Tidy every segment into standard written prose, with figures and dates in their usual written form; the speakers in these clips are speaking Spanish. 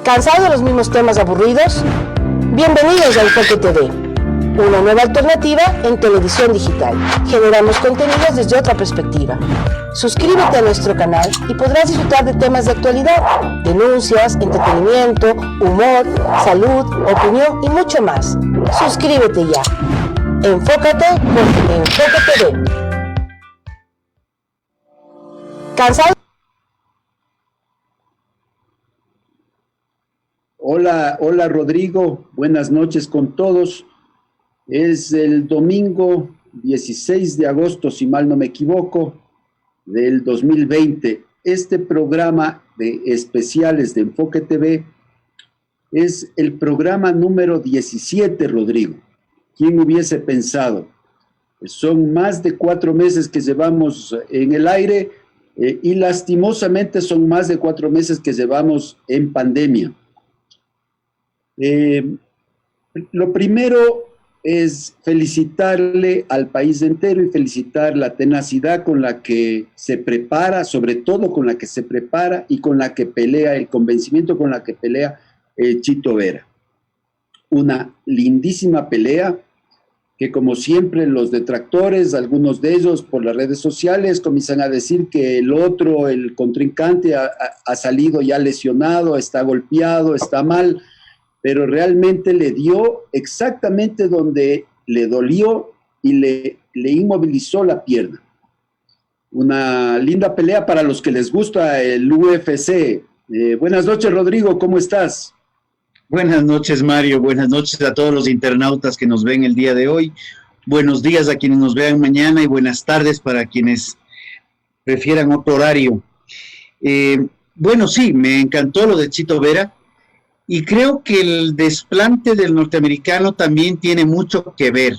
¿Cansado de los mismos temas aburridos? Bienvenidos a Enfoque TV, una nueva alternativa en televisión digital. Generamos contenidos desde otra perspectiva. Suscríbete a nuestro canal y podrás disfrutar de temas de actualidad, denuncias, entretenimiento, humor, salud, opinión y mucho más. Suscríbete ya. Enfócate con Enfoque TV. ¿Cansado? Hola Rodrigo, buenas noches con todos. Es el domingo 16 de agosto, si mal no me equivoco, del 2020. Este programa de especiales de Enfoque TV es el programa número 17, Rodrigo. ¿Quién hubiese pensado? Son más de 4 meses que llevamos en el aire y lastimosamente son más de 4 meses que llevamos en pandemia. Lo primero es felicitarle al país entero y felicitar la tenacidad con la que se prepara, sobre todo con la que se prepara y con la que pelea, el convencimiento con la que pelea Chito Vera. Una lindísima pelea que, como siempre, los detractores, algunos de ellos por las redes sociales, comienzan a decir que el otro, el contrincante, ha salido ya lesionado, está golpeado, está mal, pero realmente le dio exactamente donde le dolió y le inmovilizó la pierna. Una linda pelea para los que les gusta el UFC. Buenas noches, Rodrigo, ¿cómo estás? Buenas noches, Mario, buenas noches a todos los internautas que nos ven el día de hoy. Buenos días a quienes nos vean mañana y buenas tardes para quienes prefieran otro horario. Bueno, sí, me encantó lo de Chito Vera. Y creo que el desplante del norteamericano también tiene mucho que ver,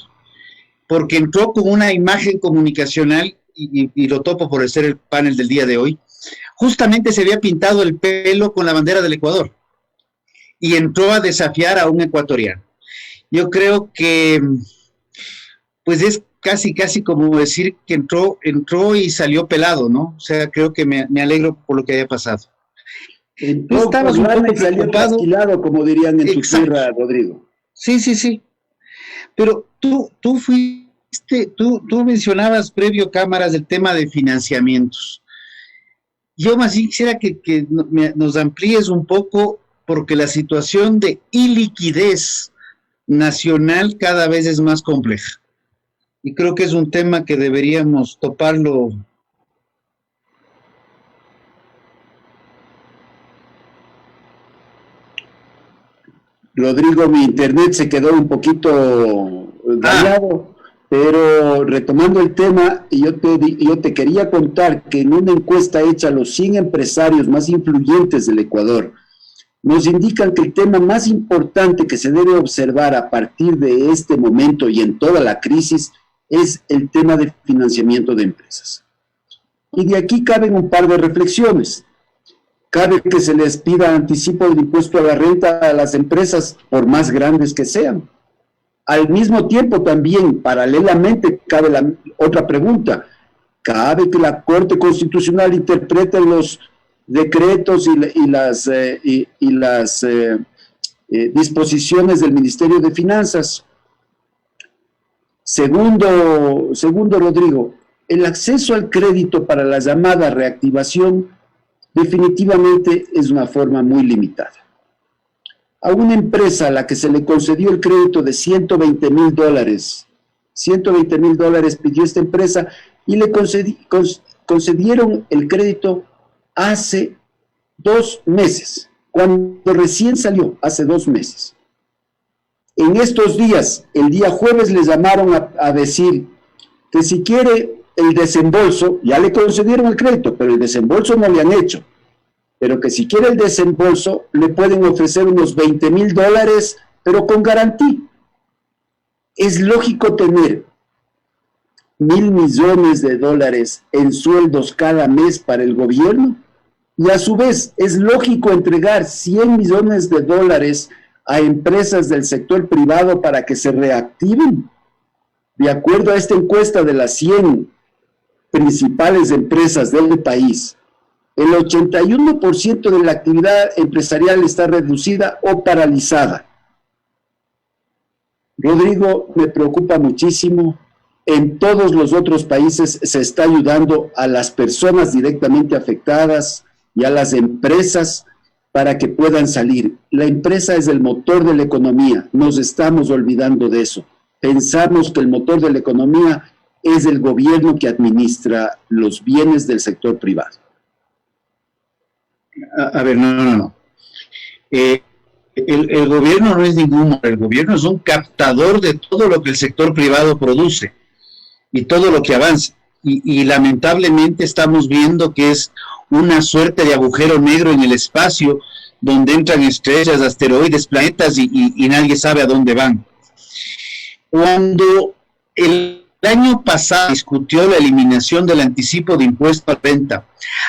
porque entró con una imagen comunicacional, y lo topo por ser el panel del día de hoy. Justamente se había pintado el pelo con la bandera del Ecuador. y entró a desafiar a un ecuatoriano. Yo creo que, pues es casi como decir que entró y salió pelado, ¿no? O sea, creo que me alegro por lo que haya pasado. Entró estabas un poco salió trasquilado, como dirían en tu tierra, Rodrigo. Sí. Pero tú mencionabas previo cámaras el tema de financiamientos. Yo más bien quisiera que nos amplíes un poco, porque la situación de iliquidez nacional cada vez es más compleja. Y creo que es un tema que deberíamos toparlo. Rodrigo, mi internet se quedó un poquito dañado, pero retomando el tema, yo te quería contar que en una encuesta hecha a los 100 empresarios más influyentes del Ecuador, nos indican que el tema más importante que se debe observar a partir de este momento y en toda la crisis es el tema de financiamiento de empresas. Y de aquí caben un par de reflexiones. Cabe que se les pida anticipo del impuesto a la renta a las empresas, por más grandes que sean. Al mismo tiempo también, paralelamente, cabe la otra pregunta. Cabe que la Corte Constitucional interprete los decretos y las disposiciones del Ministerio de Finanzas. Segundo, Rodrigo, el acceso al crédito para la llamada reactivación definitivamente es una forma muy limitada. A una empresa a la que se le concedió el crédito de $120,000, $120,000 pidió esta empresa y le concedieron el crédito hace 2 meses, cuando recién salió, hace 2 meses. En estos días, el día jueves, le llamaron a decir que si quiere el desembolso, ya le concedieron el crédito, pero el desembolso no le han hecho, pero que si quiere el desembolso, le pueden ofrecer unos $20,000, pero con garantía. Es lógico tener $1,000 millones en sueldos cada mes para el gobierno, y a su vez es lógico entregar $100 millones a empresas del sector privado para que se reactiven. De acuerdo a esta encuesta de las 100 principales empresas del país, el 81% de la actividad empresarial está reducida o paralizada. Rodrigo, me preocupa muchísimo. En todos los otros países se está ayudando a las personas directamente afectadas y a las empresas para que puedan salir. La empresa es el motor de la economía, nos estamos olvidando de eso. Pensamos que el motor de la economía es el gobierno que administra los bienes del sector privado. A ver, no. El gobierno no es ningún, el gobierno es un captador de todo lo que el sector privado produce y todo lo que avanza. Y lamentablemente estamos viendo que es una suerte de agujero negro en el espacio donde entran estrellas, asteroides, planetas y nadie sabe a dónde van. Cuando el año pasado discutió la eliminación del anticipo de impuesto a renta,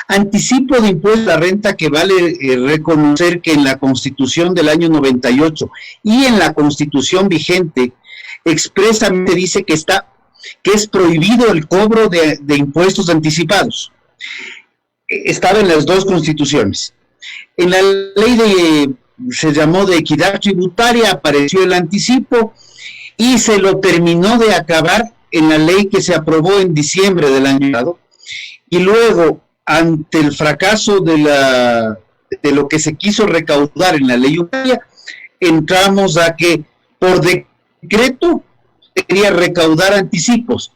anticipo de impuesto a renta que vale reconocer que en la Constitución del año 98 y en la Constitución vigente expresamente dice que es prohibido el cobro de impuestos anticipados. Estaba en las dos constituciones. En la ley se llamó de equidad tributaria, apareció el anticipo y se lo terminó de acabar en la ley que se aprobó en diciembre del año pasado. Y luego, ante el fracaso de lo que se quiso recaudar en la ley unitaria, entramos a que por decreto quería recaudar anticipos.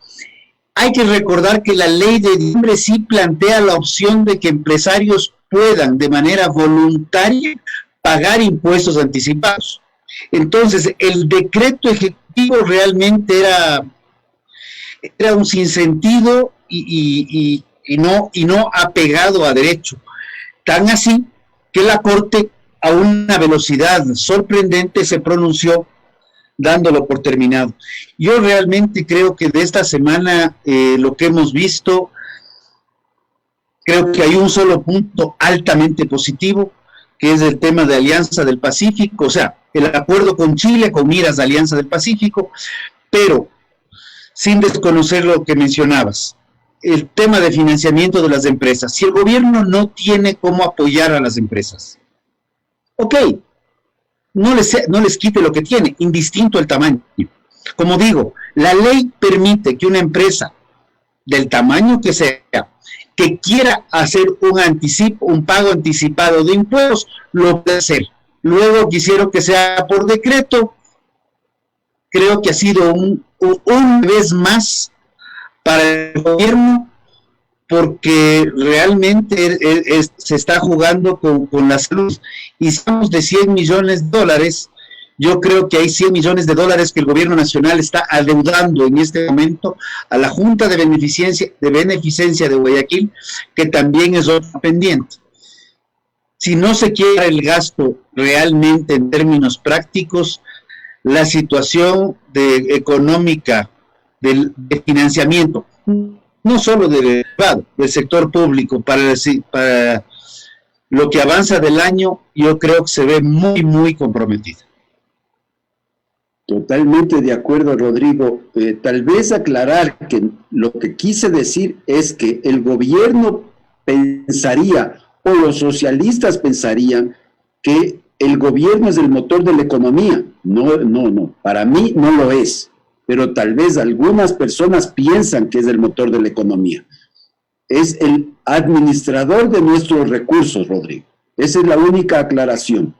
Hay que recordar que la ley de diciembre sí plantea la opción de que empresarios puedan de manera voluntaria pagar impuestos anticipados. Entonces, el decreto ejecutivo realmente era un sinsentido y no apegado a derecho. Tan así que la Corte, a una velocidad sorprendente, se pronunció dándolo por terminado. Yo realmente creo que de esta semana lo que hemos visto, creo que hay un solo punto altamente positivo, que es el tema de Alianza del Pacífico, o sea, el acuerdo con Chile con miras de Alianza del Pacífico, pero sin desconocer lo que mencionabas, el tema de financiamiento de las empresas. Si el gobierno no tiene cómo apoyar a las empresas, ok, no les quite lo que tiene, indistinto el tamaño. Como digo, la ley permite que una empresa del tamaño que sea, que quiera hacer un pago anticipado de impuestos, lo puede hacer. Luego quisieron que sea por decreto. Creo que ha sido una vez más para el gobierno, porque realmente se está jugando con la salud. Y estamos de 100 millones de dólares. Yo creo que hay 100 millones de dólares que el gobierno nacional está adeudando en este momento a la Junta de Beneficencia de Guayaquil, que también es otro pendiente. Si no se quiere el gasto realmente en términos prácticos, la situación económica de financiamiento, no solo del privado, del sector público, para lo que avanza del año, yo creo que se ve muy, muy comprometida. Totalmente de acuerdo, Rodrigo. Tal vez aclarar que lo que quise decir es que el gobierno pensaría, o los socialistas pensarían, que el gobierno es el motor de la economía. No, para mí no lo es, pero tal vez algunas personas piensan que es el motor de la economía. Es el administrador de nuestros recursos, Rodrigo. Esa es la única aclaración.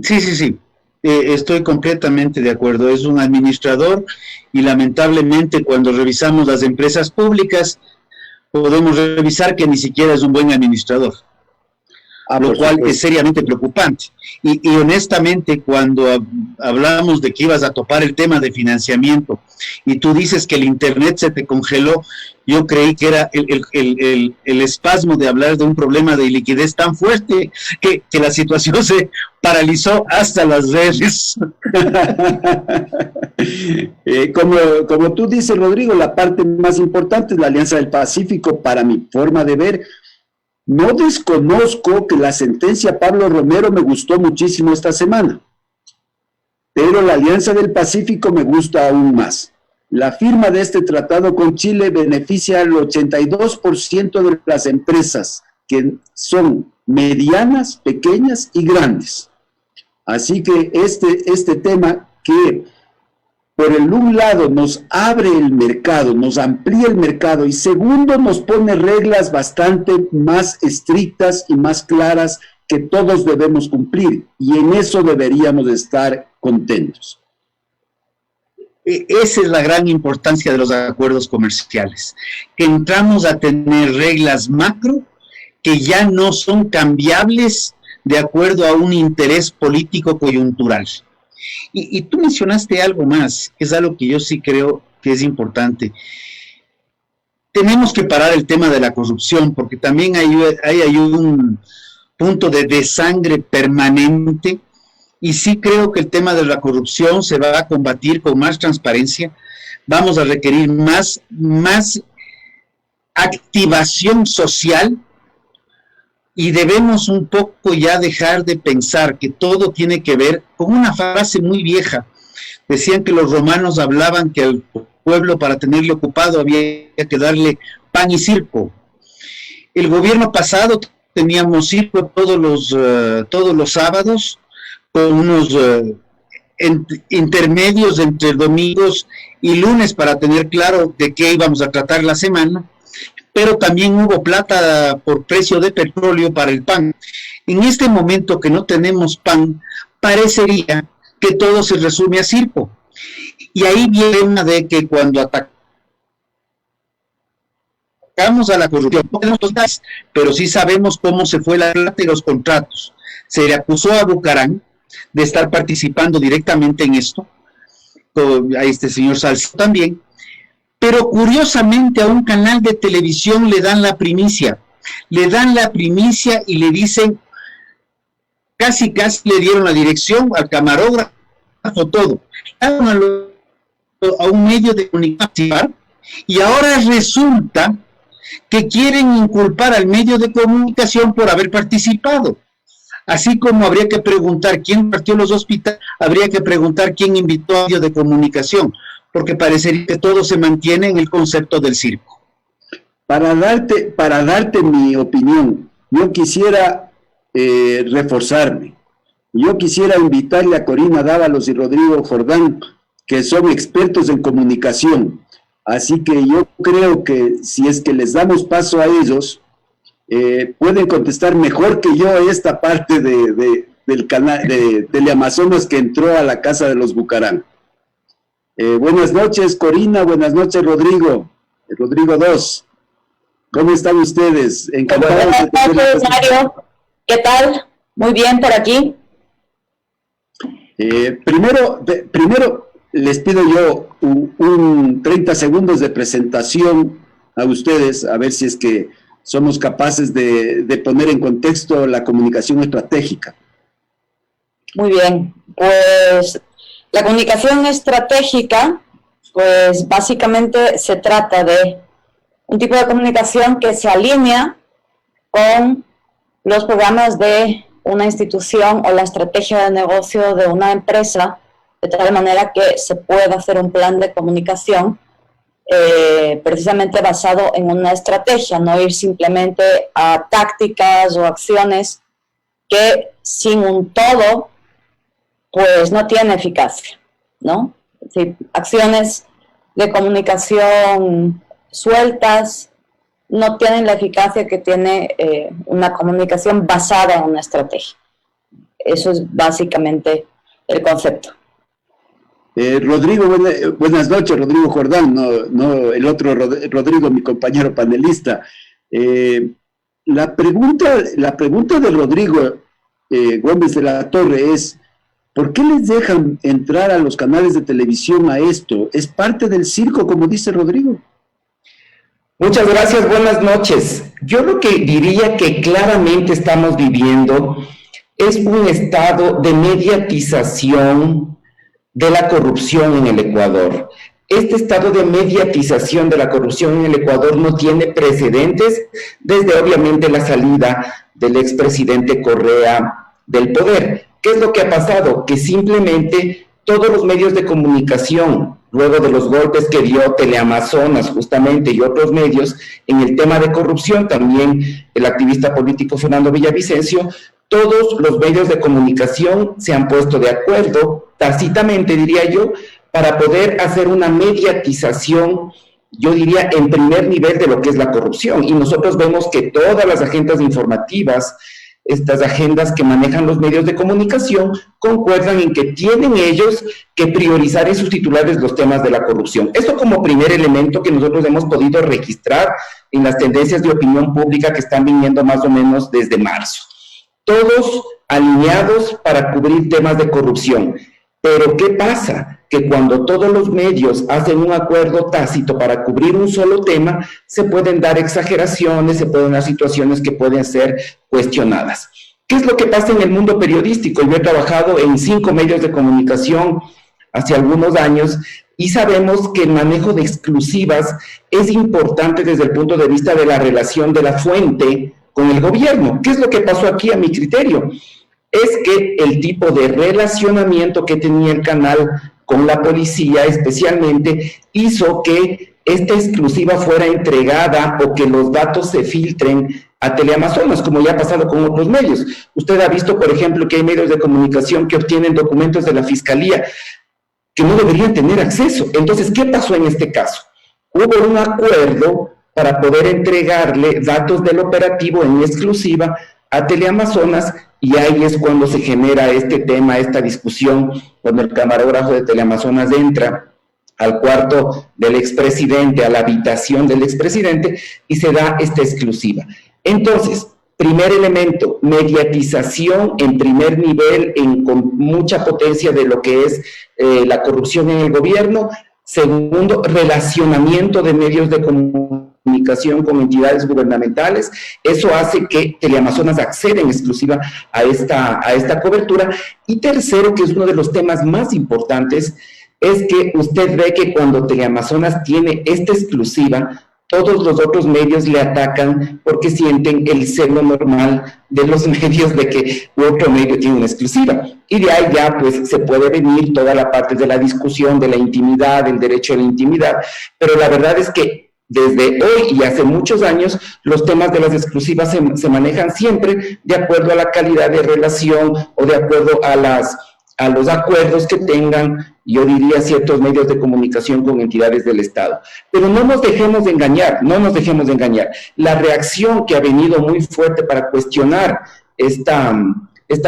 Sí. Estoy completamente de acuerdo. Es un administrador y lamentablemente cuando revisamos las empresas públicas podemos revisar que ni siquiera es un buen administrador. Lo cual es seriamente preocupante. Y honestamente, cuando hablamos de que ibas a topar el tema de financiamiento y tú dices que el internet se te congeló, yo creí que era el espasmo de hablar de un problema de liquidez tan fuerte que la situación se paralizó hasta las redes. Como tú dices, Rodrigo, la parte más importante es la Alianza del Pacífico, para mi forma de ver. No desconozco que la sentencia Pablo Romero me gustó muchísimo esta semana, pero la Alianza del Pacífico me gusta aún más. La firma de este tratado con Chile beneficia al 82% de las empresas, que son medianas, pequeñas y grandes. Así que este tema que por un lado nos abre el mercado, nos amplía el mercado, y segundo nos pone reglas bastante más estrictas y más claras que todos debemos cumplir, y en eso deberíamos estar contentos. Esa es la gran importancia de los acuerdos comerciales, que entramos a tener reglas macro que ya no son cambiables de acuerdo a un interés político coyuntural. Y tú mencionaste algo más, que es algo que yo sí creo que es importante. Tenemos que parar el tema de la corrupción, porque también hay un punto de desangre permanente, y sí creo que el tema de la corrupción se va a combatir con más transparencia. Vamos a requerir más activación social, y debemos un poco ya dejar de pensar que todo tiene que ver con una frase muy vieja. Decían que los romanos hablaban que al pueblo, para tenerle ocupado, había que darle pan y circo. El gobierno pasado teníamos circo todos los sábados, con unos intermedios entre domingos y lunes para tener claro de qué íbamos a tratar la semana. Pero también hubo plata por precio de petróleo para el pan. En este momento que no tenemos pan, parecería que todo se resume a circo. Y ahí viene una de que cuando atacamos a la corrupción, no tenemos datos, pero sí sabemos cómo se fue la plata y los contratos. Se le acusó a Bucarán de estar participando directamente en esto, a este señor Salcedo también. Pero curiosamente a un canal de televisión le dan la primicia y le dicen, casi le dieron la dirección al camarógrafo, todo, a un medio de comunicación, y ahora resulta que quieren inculpar al medio de comunicación por haber participado. Así como habría que preguntar quién partió los hospitales, habría que preguntar quién invitó a medios de comunicación, porque parecería que todo se mantiene en el concepto del circo. Para darte mi opinión, yo quisiera reforzarme. Yo quisiera invitarle a Corina Dávalos y Rodrigo Jordán, que son expertos en comunicación. Así que yo creo que si es que les damos paso a ellos, pueden contestar mejor que yo esta parte del canal de Teleamazonas que entró a la casa de los Bucarán. Buenas noches, Corina. Buenas noches, Rodrigo. Rodrigo 2. ¿Cómo están ustedes? Encantados. Buenas noches, Mario. ¿Qué tal? Muy bien por aquí. Primero les pido yo un 30 segundos de presentación a ustedes, a ver si es que somos capaces de poner en contexto la comunicación estratégica. Muy bien, pues la comunicación estratégica, pues básicamente se trata de un tipo de comunicación que se alinea con los programas de una institución o la estrategia de negocio de una empresa, de tal manera que se pueda hacer un plan de comunicación precisamente basado en una estrategia, no ir simplemente a tácticas o acciones que sin un todo, pues no tiene eficacia, ¿no? Es decir, acciones de comunicación sueltas no tienen la eficacia que tiene una comunicación basada en una estrategia. Eso es básicamente el concepto. Rodrigo, buenas noches, Rodrigo Jordán, no el otro Rodrigo, mi compañero panelista. La pregunta de Rodrigo Gómez de la Torre es, ¿por qué les dejan entrar a los canales de televisión a esto? ¿Es parte del circo, como dice Rodrigo? Muchas gracias, buenas noches. Yo lo que diría que claramente estamos viviendo es un estado de mediatización de la corrupción en el Ecuador. Este estado de mediatización de la corrupción en el Ecuador no tiene precedentes desde obviamente la salida del expresidente Correa del poder. ¿Qué es lo que ha pasado? Que simplemente todos los medios de comunicación, luego de los golpes que dio Teleamazonas justamente y otros medios en el tema de corrupción, también el activista político Fernando Villavicencio, todos los medios de comunicación se han puesto de acuerdo, tácitamente diría yo, para poder hacer una mediatización, yo diría, en primer nivel de lo que es la corrupción. Y nosotros vemos que todas las agendas informativas, estas agendas que manejan los medios de comunicación, concuerdan en que tienen ellos que priorizar en sus titulares los temas de la corrupción. Esto como primer elemento que nosotros hemos podido registrar en las tendencias de opinión pública que están viniendo más o menos desde marzo. Todos alineados para cubrir temas de corrupción. Pero ¿qué pasa? Que cuando todos los medios hacen un acuerdo tácito para cubrir un solo tema, se pueden dar exageraciones, se pueden dar situaciones que pueden ser cuestionadas. ¿Qué es lo que pasa en el mundo periodístico? Yo he trabajado en 5 medios de comunicación hace algunos años y sabemos que el manejo de exclusivas es importante desde el punto de vista de la relación de la fuente con el gobierno. ¿Qué es lo que pasó aquí a mi criterio? Es que el tipo de relacionamiento que tenía el canal con la policía especialmente hizo que esta exclusiva fuera entregada o que los datos se filtren a Teleamazonas, como ya ha pasado con otros medios. Usted ha visto, por ejemplo, que hay medios de comunicación que obtienen documentos de la Fiscalía que no deberían tener acceso. Entonces, ¿qué pasó en este caso? Hubo un acuerdo para poder entregarle datos del operativo en exclusiva a Teleamazonas, y ahí es cuando se genera este tema, esta discusión, cuando el camarógrafo de Teleamazonas entra al cuarto del expresidente, a la habitación del expresidente, y se da esta exclusiva. Entonces, primer elemento, mediatización en primer nivel, con mucha potencia de lo que es la corrupción en el gobierno. Segundo, relacionamiento de medios de comunicación con entidades gubernamentales. Eso hace que Teleamazonas acceda en exclusiva a esta cobertura. Y tercero, que es uno de los temas más importantes, es que usted ve que cuando Teleamazonas tiene esta exclusiva, todos los otros medios le atacan porque sienten el celo normal de los medios de que otro medio tiene una exclusiva. Y de ahí ya pues se puede venir toda la parte de la discusión, de la intimidad, del derecho a la intimidad, pero la verdad es que desde hoy y hace muchos años, los temas de las exclusivas se manejan siempre de acuerdo a la calidad de relación o de acuerdo a los acuerdos que tengan, yo diría, ciertos medios de comunicación con entidades del Estado. Pero no nos dejemos de engañar, no nos dejemos de engañar. La reacción que ha venido muy fuerte para cuestionar esta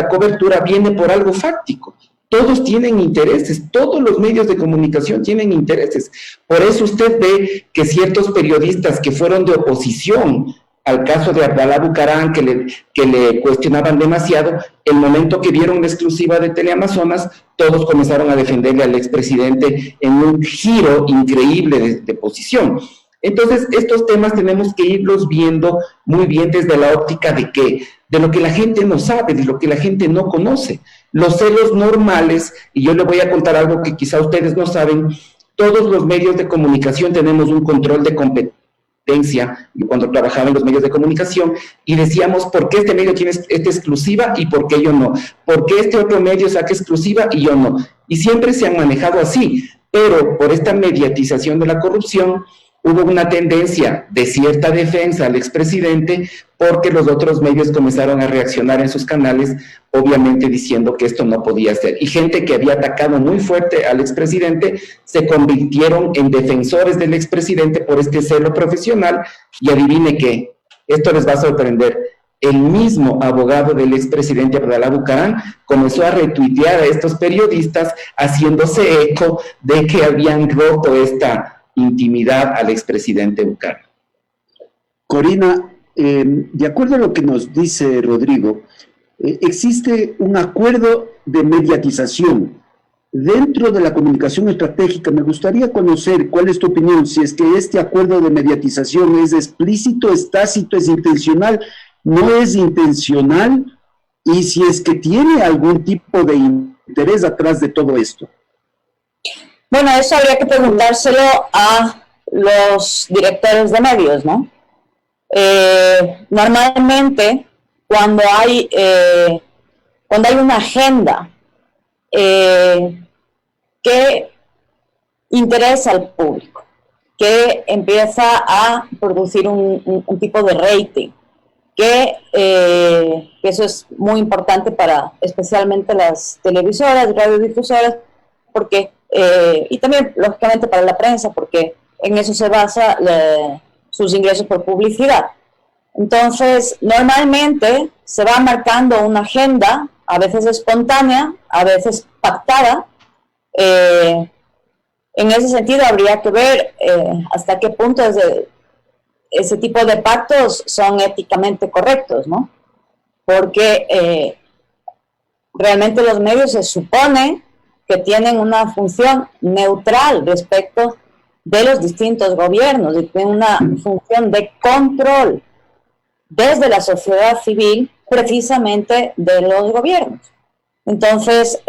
cobertura viene por algo fáctico. Todos tienen intereses, todos los medios de comunicación tienen intereses. Por eso usted ve que ciertos periodistas que fueron de oposición al caso de Abdalá Bucaram, que le cuestionaban demasiado, el momento que vieron la exclusiva de Teleamazonas, todos comenzaron a defenderle al expresidente en un giro increíble de posición. Entonces, estos temas tenemos que irlos viendo muy bien desde la óptica de lo que la gente no sabe, de lo que la gente no conoce. Los celos normales, y yo le voy a contar algo que quizá ustedes no saben, todos los medios de comunicación tenemos un control de competencia, cuando trabajaba en los medios de comunicación, y decíamos, ¿por qué este medio tiene esta exclusiva y por qué yo no? ¿Por qué este otro medio saca exclusiva y yo no? Y siempre se han manejado así, pero por esta mediatización de la corrupción, hubo una tendencia de cierta defensa al expresidente porque los otros medios comenzaron a reaccionar en sus canales, obviamente diciendo que esto no podía ser. Y gente que había atacado muy fuerte al expresidente se convirtieron en defensores del expresidente por este celo profesional. Y adivine qué, esto les va a sorprender. El mismo abogado del expresidente Abdalá Bucaram comenzó a retuitear a estos periodistas haciéndose eco de que habían roto esta intimidad al expresidente Bucaram. Corina, de acuerdo a lo que nos dice Rodrigo, existe un acuerdo de mediatización dentro de la comunicación estratégica. Me gustaría conocer cuál es tu opinión, si es que este acuerdo de mediatización es explícito, es tácito, es intencional, no es intencional, y si es que tiene algún tipo de interés atrás de todo esto. Bueno, eso habría que preguntárselo a los directores de medios, ¿no? Normalmente, cuando hay una agenda que interesa al público, que empieza a producir un tipo de rating, que eso es muy importante para especialmente las televisoras, radiodifusoras, porque y también, lógicamente, para la prensa, porque en eso se basa sus ingresos por publicidad. Entonces, normalmente se va marcando una agenda, a veces espontánea, a veces pactada. En ese sentido, habría que ver hasta qué punto ese tipo de pactos son éticamente correctos, ¿no? Porque realmente los medios se supone que tienen una función neutral respecto de los distintos gobiernos y tienen una función de control desde la sociedad civil precisamente de los gobiernos. Entonces,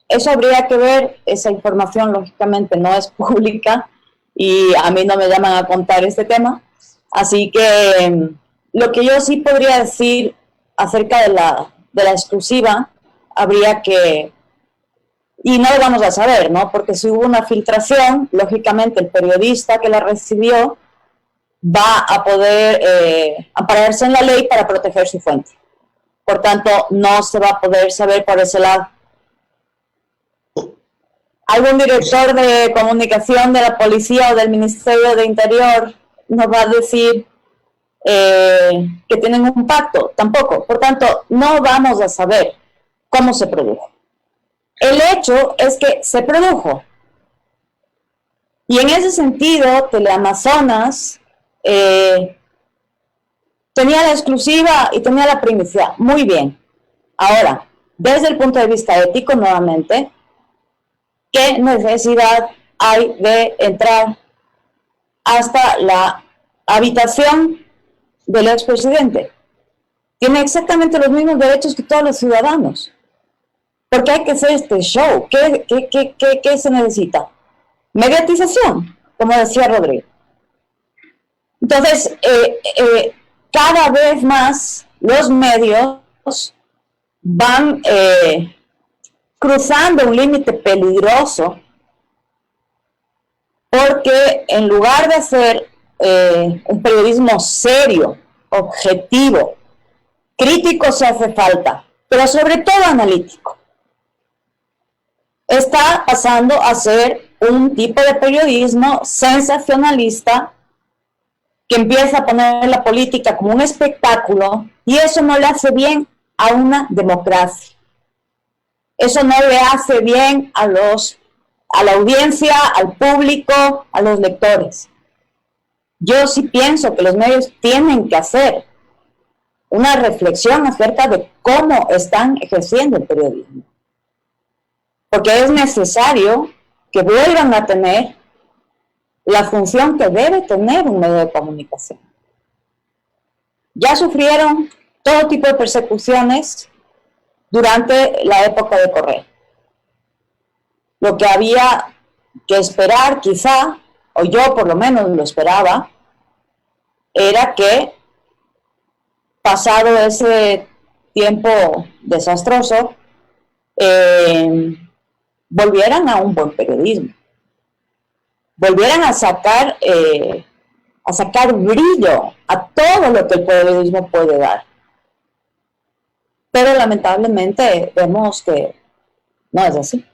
eso habría que ver, esa información lógicamente no es pública y a mí no me llaman a contar este tema, así que lo que yo sí podría decir acerca de la exclusiva, habría que, y no lo vamos a saber, ¿no? Porque si hubo una filtración, lógicamente el periodista que la recibió va a poder ampararse en la ley para proteger su fuente. Por tanto, no se va a poder saber por ese lado. Algún director de comunicación de la policía o del Ministerio de Interior nos va a decir que tienen un pacto, tampoco. Por tanto, no vamos a saber cómo se produjo. El hecho es que se produjo. Y en ese sentido, Teleamazonas tenía la exclusiva y tenía la primicia. Muy bien. Ahora, desde el punto de vista ético, nuevamente, ¿qué necesidad hay de entrar hasta la habitación del expresidente? Tiene exactamente los mismos derechos que todos los ciudadanos. ¿Por qué hay que hacer este show? ¿Qué se necesita? Mediatización, como decía Rodrigo. Entonces, cada vez más los medios van cruzando un límite peligroso, porque en lugar de hacer un periodismo serio, objetivo, crítico si hace falta, pero sobre todo analítico, está pasando a ser un tipo de periodismo sensacionalista que empieza a poner la política como un espectáculo, y eso no le hace bien a una democracia. Eso no le hace bien a la audiencia, al público, a los lectores. Yo sí pienso que los medios tienen que hacer una reflexión acerca de cómo están ejerciendo el periodismo, porque es necesario que vuelvan a tener la función que debe tener un medio de comunicación. Ya sufrieron todo tipo de persecuciones durante la época de Correa. Lo que había que esperar, quizá, o yo por lo menos lo esperaba, era que, pasado ese tiempo desastroso, volvieran a un buen periodismo, volvieran a sacar brillo a todo lo que el periodismo puede dar. Pero lamentablemente vemos que no es así.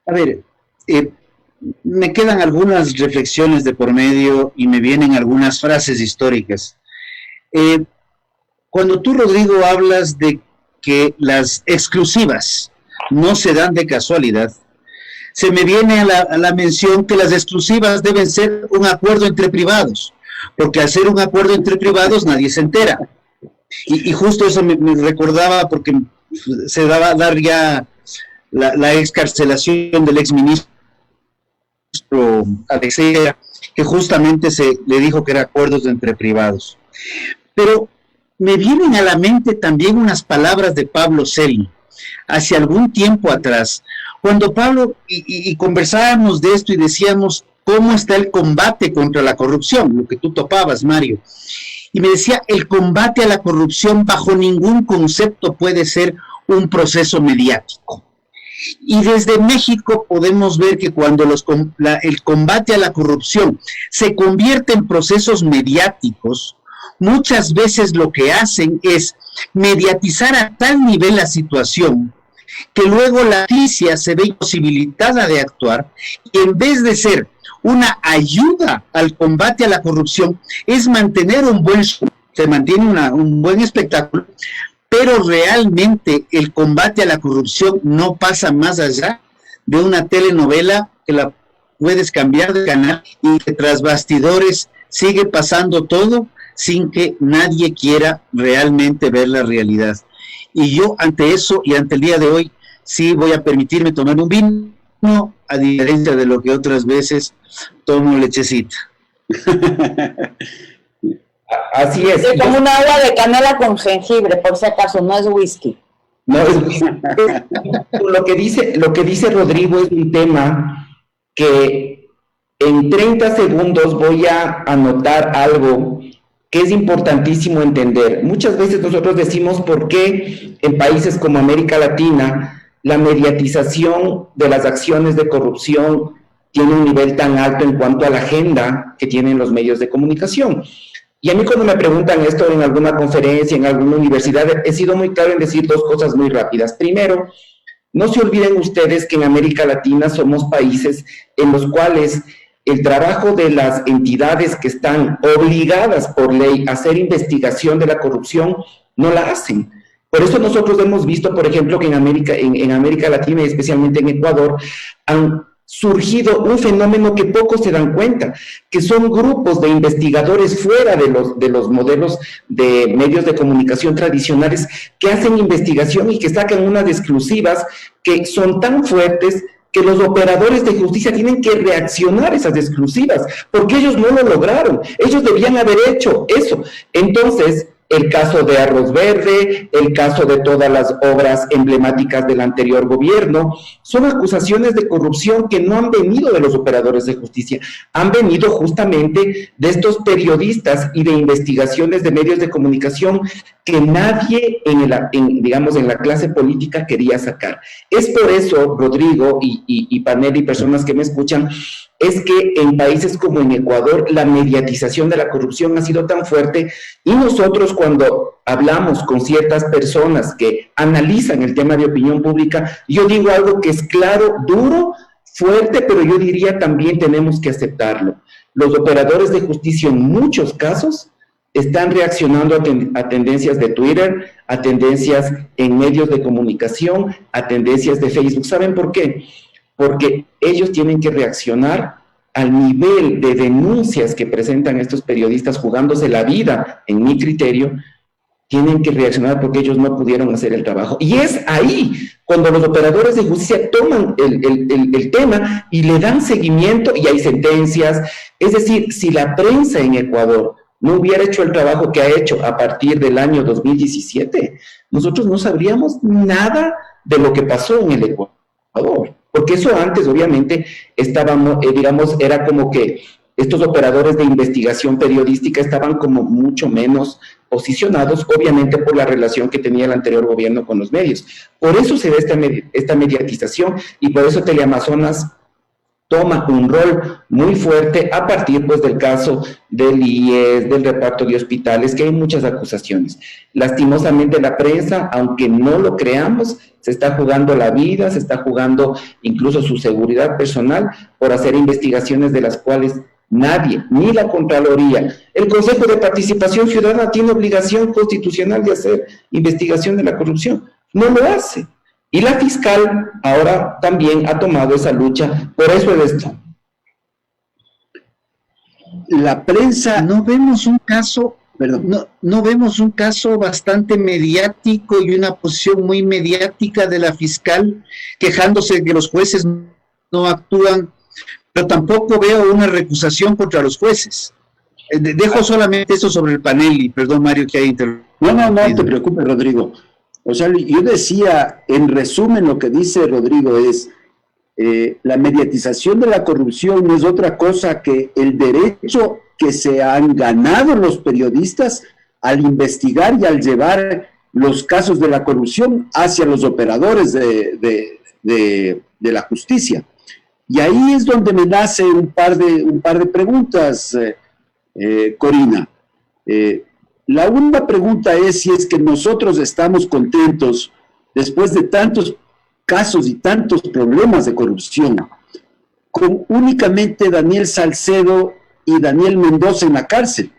A ver, me quedan algunas reflexiones de por medio y me vienen algunas frases históricas. Cuando tú, Rodrigo, hablas de que las exclusivas no se dan de casualidad, se me viene a la mención que las exclusivas deben ser un acuerdo entre privados, porque al ser un acuerdo entre privados nadie se entera. Y justo eso me recordaba, porque se daba a dar ya la excarcelación del exministro Alexei, que justamente se le dijo que eran acuerdos entre privados. Pero me vienen a la mente también unas palabras de Pablo Celi, hace algún tiempo atrás, cuando Pablo y conversábamos de esto y decíamos cómo está el combate contra la corrupción, lo que tú topabas, Mario. Y me decía, el combate a la corrupción bajo ningún concepto puede ser un proceso mediático. Y desde México podemos ver que cuando el combate a la corrupción se convierte en procesos mediáticos, muchas veces lo que hacen es mediatizar a tal nivel la situación que luego la justicia se ve imposibilitada de actuar, y en vez de ser una ayuda al combate a la corrupción, es mantener se mantiene un buen espectáculo, pero realmente el combate a la corrupción no pasa más allá de una telenovela que la puedes cambiar de canal y que tras bastidores sigue pasando todo sin que nadie quiera realmente ver la realidad. Y yo ante eso y ante el día de hoy sí voy a permitirme tomar un vino, a diferencia de lo que otras veces tomo lechecita. Así es. Es como un agua de canela con jengibre, por si acaso, no es whisky. No es whisky. Lo que dice Rodrigo es un tema que en 30 segundos voy a anotar algo que es importantísimo entender. Muchas veces nosotros decimos por qué en países como América Latina la mediatización de las acciones de corrupción tiene un nivel tan alto en cuanto a la agenda que tienen los medios de comunicación. Y a mí cuando me preguntan esto en alguna conferencia, en alguna universidad, he sido muy claro en decir dos cosas muy rápidas. Primero, no se olviden ustedes que en América Latina somos países en los cuales el trabajo de las entidades que están obligadas por ley a hacer investigación de la corrupción no la hacen. Por eso nosotros hemos visto, por ejemplo, que en América Latina y especialmente en Ecuador han surgido un fenómeno que pocos se dan cuenta, que son grupos de investigadores fuera de los modelos de medios de comunicación tradicionales que hacen investigación y que sacan unas exclusivas que son tan fuertes que los operadores de justicia tienen que reaccionar a esas exclusivas, porque ellos no lo lograron, ellos debían haber hecho eso. Entonces, el caso de Arroz Verde, el caso de todas las obras emblemáticas del anterior gobierno. Son acusaciones de corrupción que no han venido de los operadores de justicia, han venido justamente de estos periodistas y de investigaciones de medios de comunicación que nadie en la clase política quería sacar. Es por eso, Rodrigo y panel y personas que me escuchan, es que en países como en Ecuador la mediatización de la corrupción ha sido tan fuerte, y nosotros cuando hablamos con ciertas personas que analizan el tema de opinión pública, yo digo algo que es claro, duro, fuerte, pero yo diría también tenemos que aceptarlo. Los operadores de justicia en muchos casos están reaccionando a tendencias de Twitter, a tendencias en medios de comunicación, a tendencias de Facebook. ¿Saben por qué? Porque ellos tienen que reaccionar al nivel de denuncias que presentan estos periodistas jugándose la vida, en mi criterio, tienen que reaccionar porque ellos no pudieron hacer el trabajo. Y es ahí cuando los operadores de justicia toman el tema y le dan seguimiento y hay sentencias. Es decir, si la prensa en Ecuador no hubiera hecho el trabajo que ha hecho a partir del año 2017, nosotros no sabríamos nada de lo que pasó en el Ecuador. Porque eso antes, obviamente, era como que estos operadores de investigación periodística estaban como mucho menos posicionados, obviamente por la relación que tenía el anterior gobierno con los medios. Por eso se ve esta mediatización y por eso Teleamazonas toma un rol muy fuerte a partir pues del caso del IES, del reparto de hospitales, que hay muchas acusaciones. Lastimosamente la prensa, aunque no lo creamos, se está jugando la vida, se está jugando incluso su seguridad personal por hacer investigaciones de las cuales nadie, ni la Contraloría, el Consejo de Participación Ciudadana tiene obligación constitucional de hacer investigación de la corrupción, no lo hace. Y la fiscal ahora también ha tomado esa lucha, por eso es esto. La prensa... No vemos un caso, no vemos un caso bastante mediático y una posición muy mediática de la fiscal quejándose de que los jueces no actúan, pero tampoco veo una recusación contra los jueces. Dejo solamente esto sobre el panel y perdón, Mario, que haya interrumpido. No te preocupes, Rodrigo. O sea, yo decía, en resumen, lo que dice Rodrigo es, la mediatización de la corrupción no es otra cosa que el derecho que se han ganado los periodistas al investigar y al llevar los casos de la corrupción hacia los operadores de la justicia. Y ahí es donde me nace un par de preguntas, Corina. La única pregunta es si es que nosotros estamos contentos después de tantos casos y tantos problemas de corrupción, con únicamente Daniel Salcedo y Daniel Mendoza en la cárcel.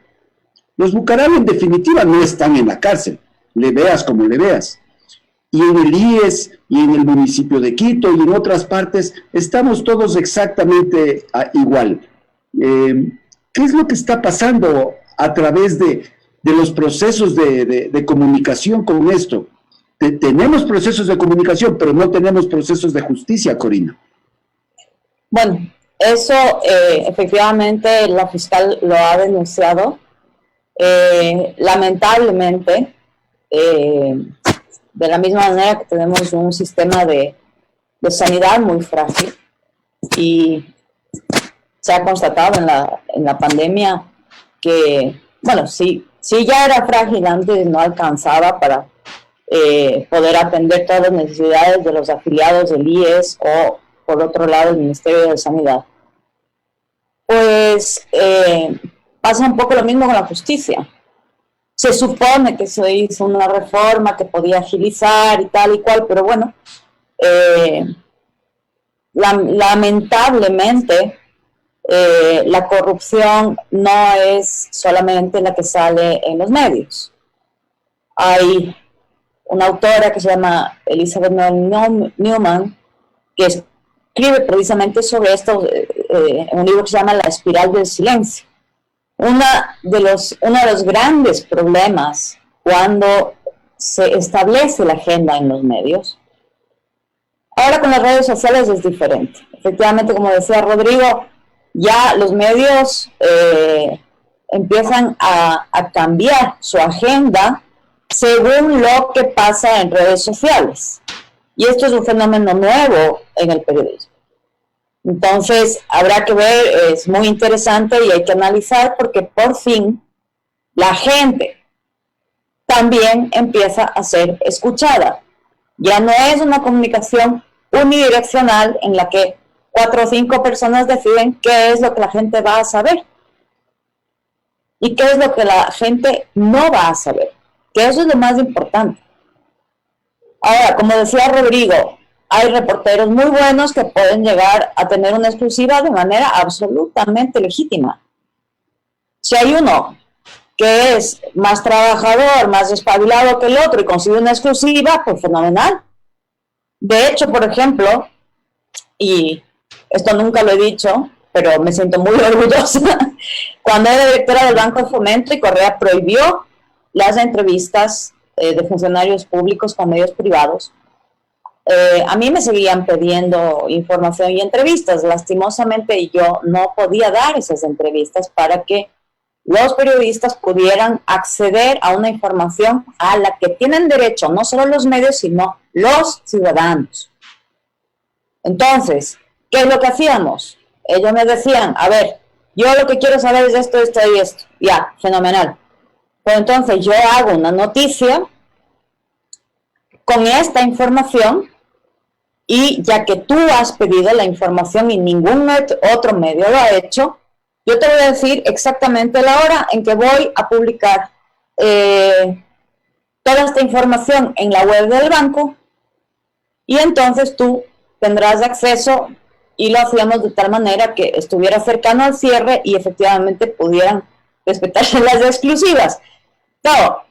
Los Bucaram en definitiva no están en la cárcel, le veas como le veas. Y en el IES y en el municipio de Quito y en otras partes estamos todos exactamente igual. ¿Qué es lo que está pasando a través de los procesos de comunicación con esto? Tenemos procesos de comunicación, pero no tenemos procesos de justicia, Corina. Bueno, eso efectivamente la fiscal lo ha denunciado. Lamentablemente, de la misma manera que tenemos un sistema de sanidad muy frágil y se ha constatado en la pandemia que, bueno, sí ya era frágil antes, no alcanzaba para poder atender todas las necesidades de los afiliados del IES o, por otro lado, el Ministerio de Sanidad. Pues pasa un poco lo mismo con la justicia. Se supone que se hizo una reforma que podía agilizar y tal y cual, pero bueno, lamentablemente la corrupción no es solamente la que sale en los medios. Hay una autora que se llama Elizabeth Neumann, que escribe precisamente sobre esto en un libro que se llama La espiral del silencio. Uno de los grandes problemas cuando se establece la agenda en los medios, ahora con las redes sociales es diferente. Efectivamente, como decía Rodrigo, ya los medios empiezan a cambiar su agenda según lo que pasa en redes sociales. Y esto es un fenómeno nuevo en el periodismo. Entonces, habrá que ver, es muy interesante y hay que analizar porque por fin la gente también empieza a ser escuchada. Ya no es una comunicación unidireccional en la que 4 o 5 personas deciden qué es lo que la gente va a saber y qué es lo que la gente no va a saber, que eso es lo más importante. Ahora, como decía Rodrigo, hay reporteros muy buenos que pueden llegar a tener una exclusiva de manera absolutamente legítima. Si hay uno que es más trabajador, más espabilado que el otro y consigue una exclusiva, pues fenomenal. De hecho, por ejemplo, y esto nunca lo he dicho, pero me siento muy orgullosa, cuando era directora del Banco de Fomento y Correa prohibió las entrevistas de funcionarios públicos con medios privados, a mí me seguían pidiendo información y entrevistas. Lastimosamente yo no podía dar esas entrevistas para que los periodistas pudieran acceder a una información a la que tienen derecho, no solo los medios, sino los ciudadanos. Entonces, ¿qué es lo que hacíamos? Ellos me decían, a ver, yo lo que quiero saber es esto, esto y esto. Ya, fenomenal. Pues entonces yo hago una noticia con esta información y ya que tú has pedido la información y ningún otro medio lo ha hecho, yo te voy a decir exactamente la hora en que voy a publicar toda esta información en la web del banco y entonces tú tendrás acceso y lo hacíamos de tal manera que estuviera cercano al cierre y efectivamente pudieran respetarse las exclusivas. Claro,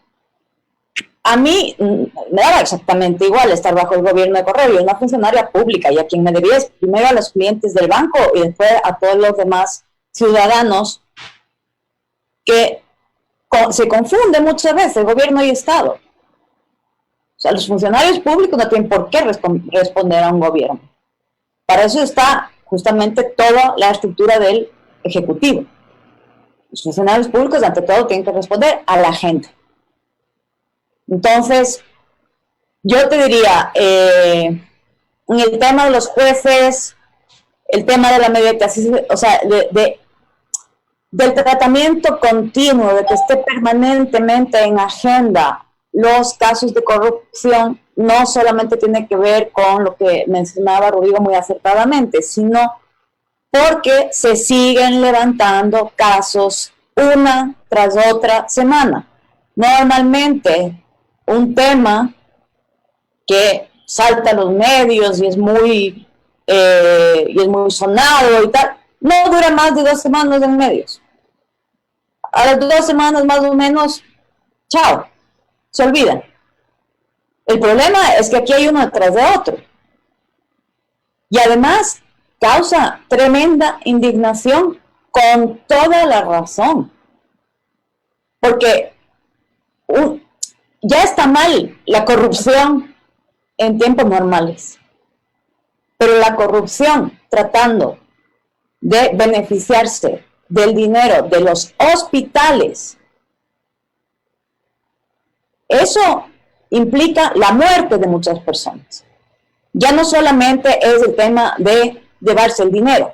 a mí me daba exactamente igual estar bajo el gobierno de Correa, yo una funcionaria pública y a quien me debía es primero a los clientes del banco y después a todos los demás ciudadanos que se confunde muchas veces gobierno y Estado. O sea, los funcionarios públicos no tienen por qué responder a un gobierno. Para eso está justamente toda la estructura del Ejecutivo. Los funcionarios públicos, ante todo, tienen que responder a la gente. Entonces, yo te diría, en el tema de los jueces, el tema de la mediación, o sea, del tratamiento continuo, de que esté permanentemente en agenda los casos de corrupción, no solamente tiene que ver con lo que mencionaba Rodrigo muy acertadamente, sino porque se siguen levantando casos una tras otra semana. Normalmente, un tema que salta a los medios y es muy sonado y tal, no dura más de 2 semanas en medios. A las 2 semanas más o menos, chao, se olvidan. El problema es que aquí hay uno detrás de otro. Y además causa tremenda indignación con toda la razón. Porque ya está mal la corrupción en tiempos normales. Pero la corrupción tratando de beneficiarse del dinero de los hospitales, eso implica la muerte de muchas personas. Ya no solamente es el tema de llevarse el dinero,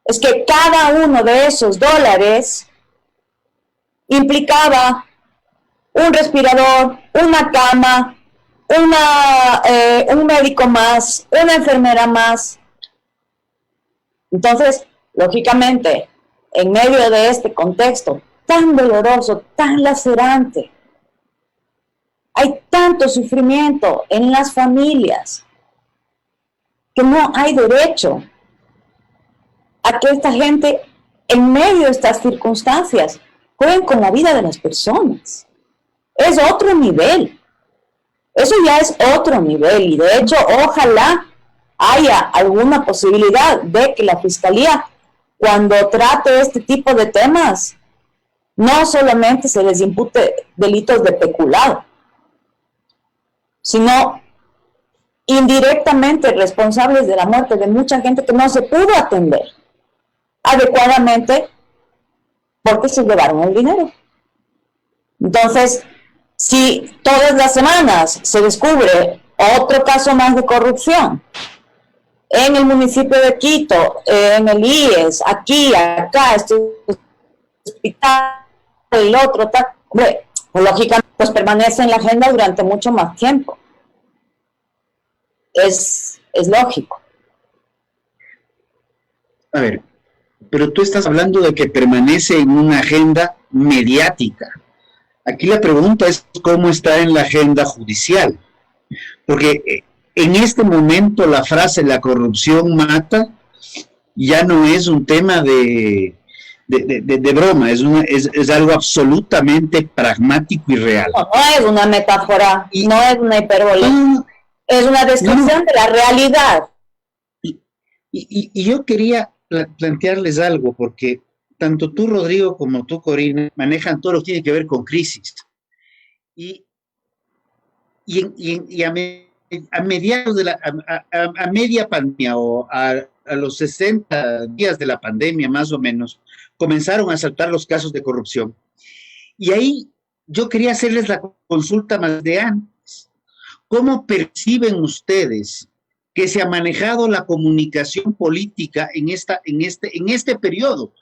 es que cada uno de esos dólares implicaba un respirador, una cama, un médico más, una enfermera más. Entonces, lógicamente, en medio de este contexto tan doloroso, tan lacerante, hay tanto sufrimiento en las familias que no hay derecho a que esta gente, en medio de estas circunstancias, jueguen con la vida de las personas. Es otro nivel. Eso ya es otro nivel y de hecho ojalá haya alguna posibilidad de que la Fiscalía, cuando trate este tipo de temas, no solamente se les impute delitos de peculado, sino indirectamente responsables de la muerte de mucha gente que no se pudo atender adecuadamente porque se llevaron el dinero. Entonces, si todas las semanas se descubre otro caso más de corrupción en el municipio de Quito, en el IES, aquí, acá, este hospital, el otro, tal, hombre, pues, lógicamente, pues permanece en la agenda durante mucho más tiempo. Es lógico. A ver, pero tú estás hablando de que permanece en una agenda mediática. Aquí la pregunta es cómo está en la agenda judicial. Porque en este momento la frase "la corrupción mata" ya no es un tema de broma, es algo absolutamente pragmático y real. No, no es una metáfora, no es una hipérbole, es una descripción de la realidad. Y yo quería plantearles algo, porque tanto tú, Rodrigo, como tú, Corina, manejan todo lo que tiene que ver con crisis. Y a mediados de a media pandemia, o a los 60 días de la pandemia más o menos, comenzaron a saltar los casos de corrupción. Y ahí yo quería hacerles la consulta más de antes. ¿Cómo perciben ustedes que se ha manejado la comunicación política en este periodo,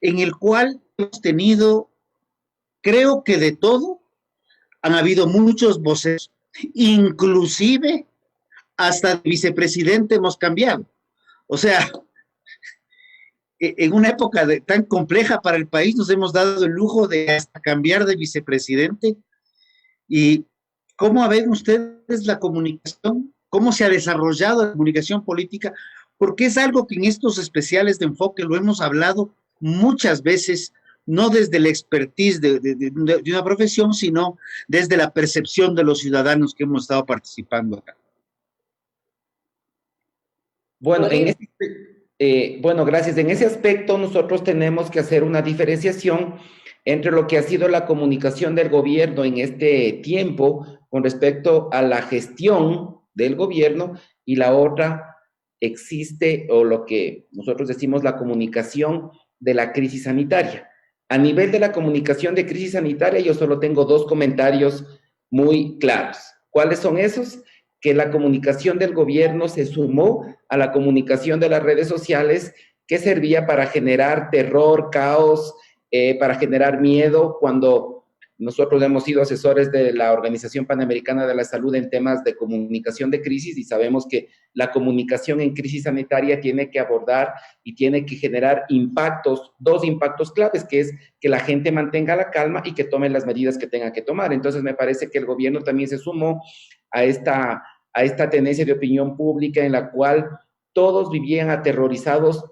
en el cual hemos tenido, creo que de todo? Han habido muchos voces, inclusive hasta el vicepresidente hemos cambiado. O sea, en una época tan compleja para el país nos hemos dado el lujo de hasta cambiar de vicepresidente. ¿Y cómo ven ustedes la comunicación? ¿Cómo se ha desarrollado la comunicación política? Porque es algo que en estos especiales de enfoque lo hemos hablado muchas veces, no desde la expertise de una profesión, sino desde la percepción de los ciudadanos que hemos estado participando acá. Bueno, bueno, gracias. En ese aspecto nosotros tenemos que hacer una diferenciación entre lo que ha sido la comunicación del gobierno en este tiempo con respecto a la gestión del gobierno, y la otra existe, o lo que nosotros decimos, la comunicación de la crisis sanitaria. A nivel de la comunicación de crisis sanitaria, yo solo tengo dos comentarios muy claros. ¿Cuáles son esos? Que la comunicación del gobierno se sumó a la comunicación de las redes sociales, que servía para generar terror, caos, para generar miedo, cuando nosotros hemos sido asesores de la Organización Panamericana de la Salud en temas de comunicación de crisis, y sabemos que la comunicación en crisis sanitaria tiene que abordar y tiene que generar impactos, dos impactos claves, que es que la gente mantenga la calma y que tome las medidas que tenga que tomar. Entonces me parece que el gobierno también se sumó a esta tendencia de opinión pública en la cual todos vivían aterrorizados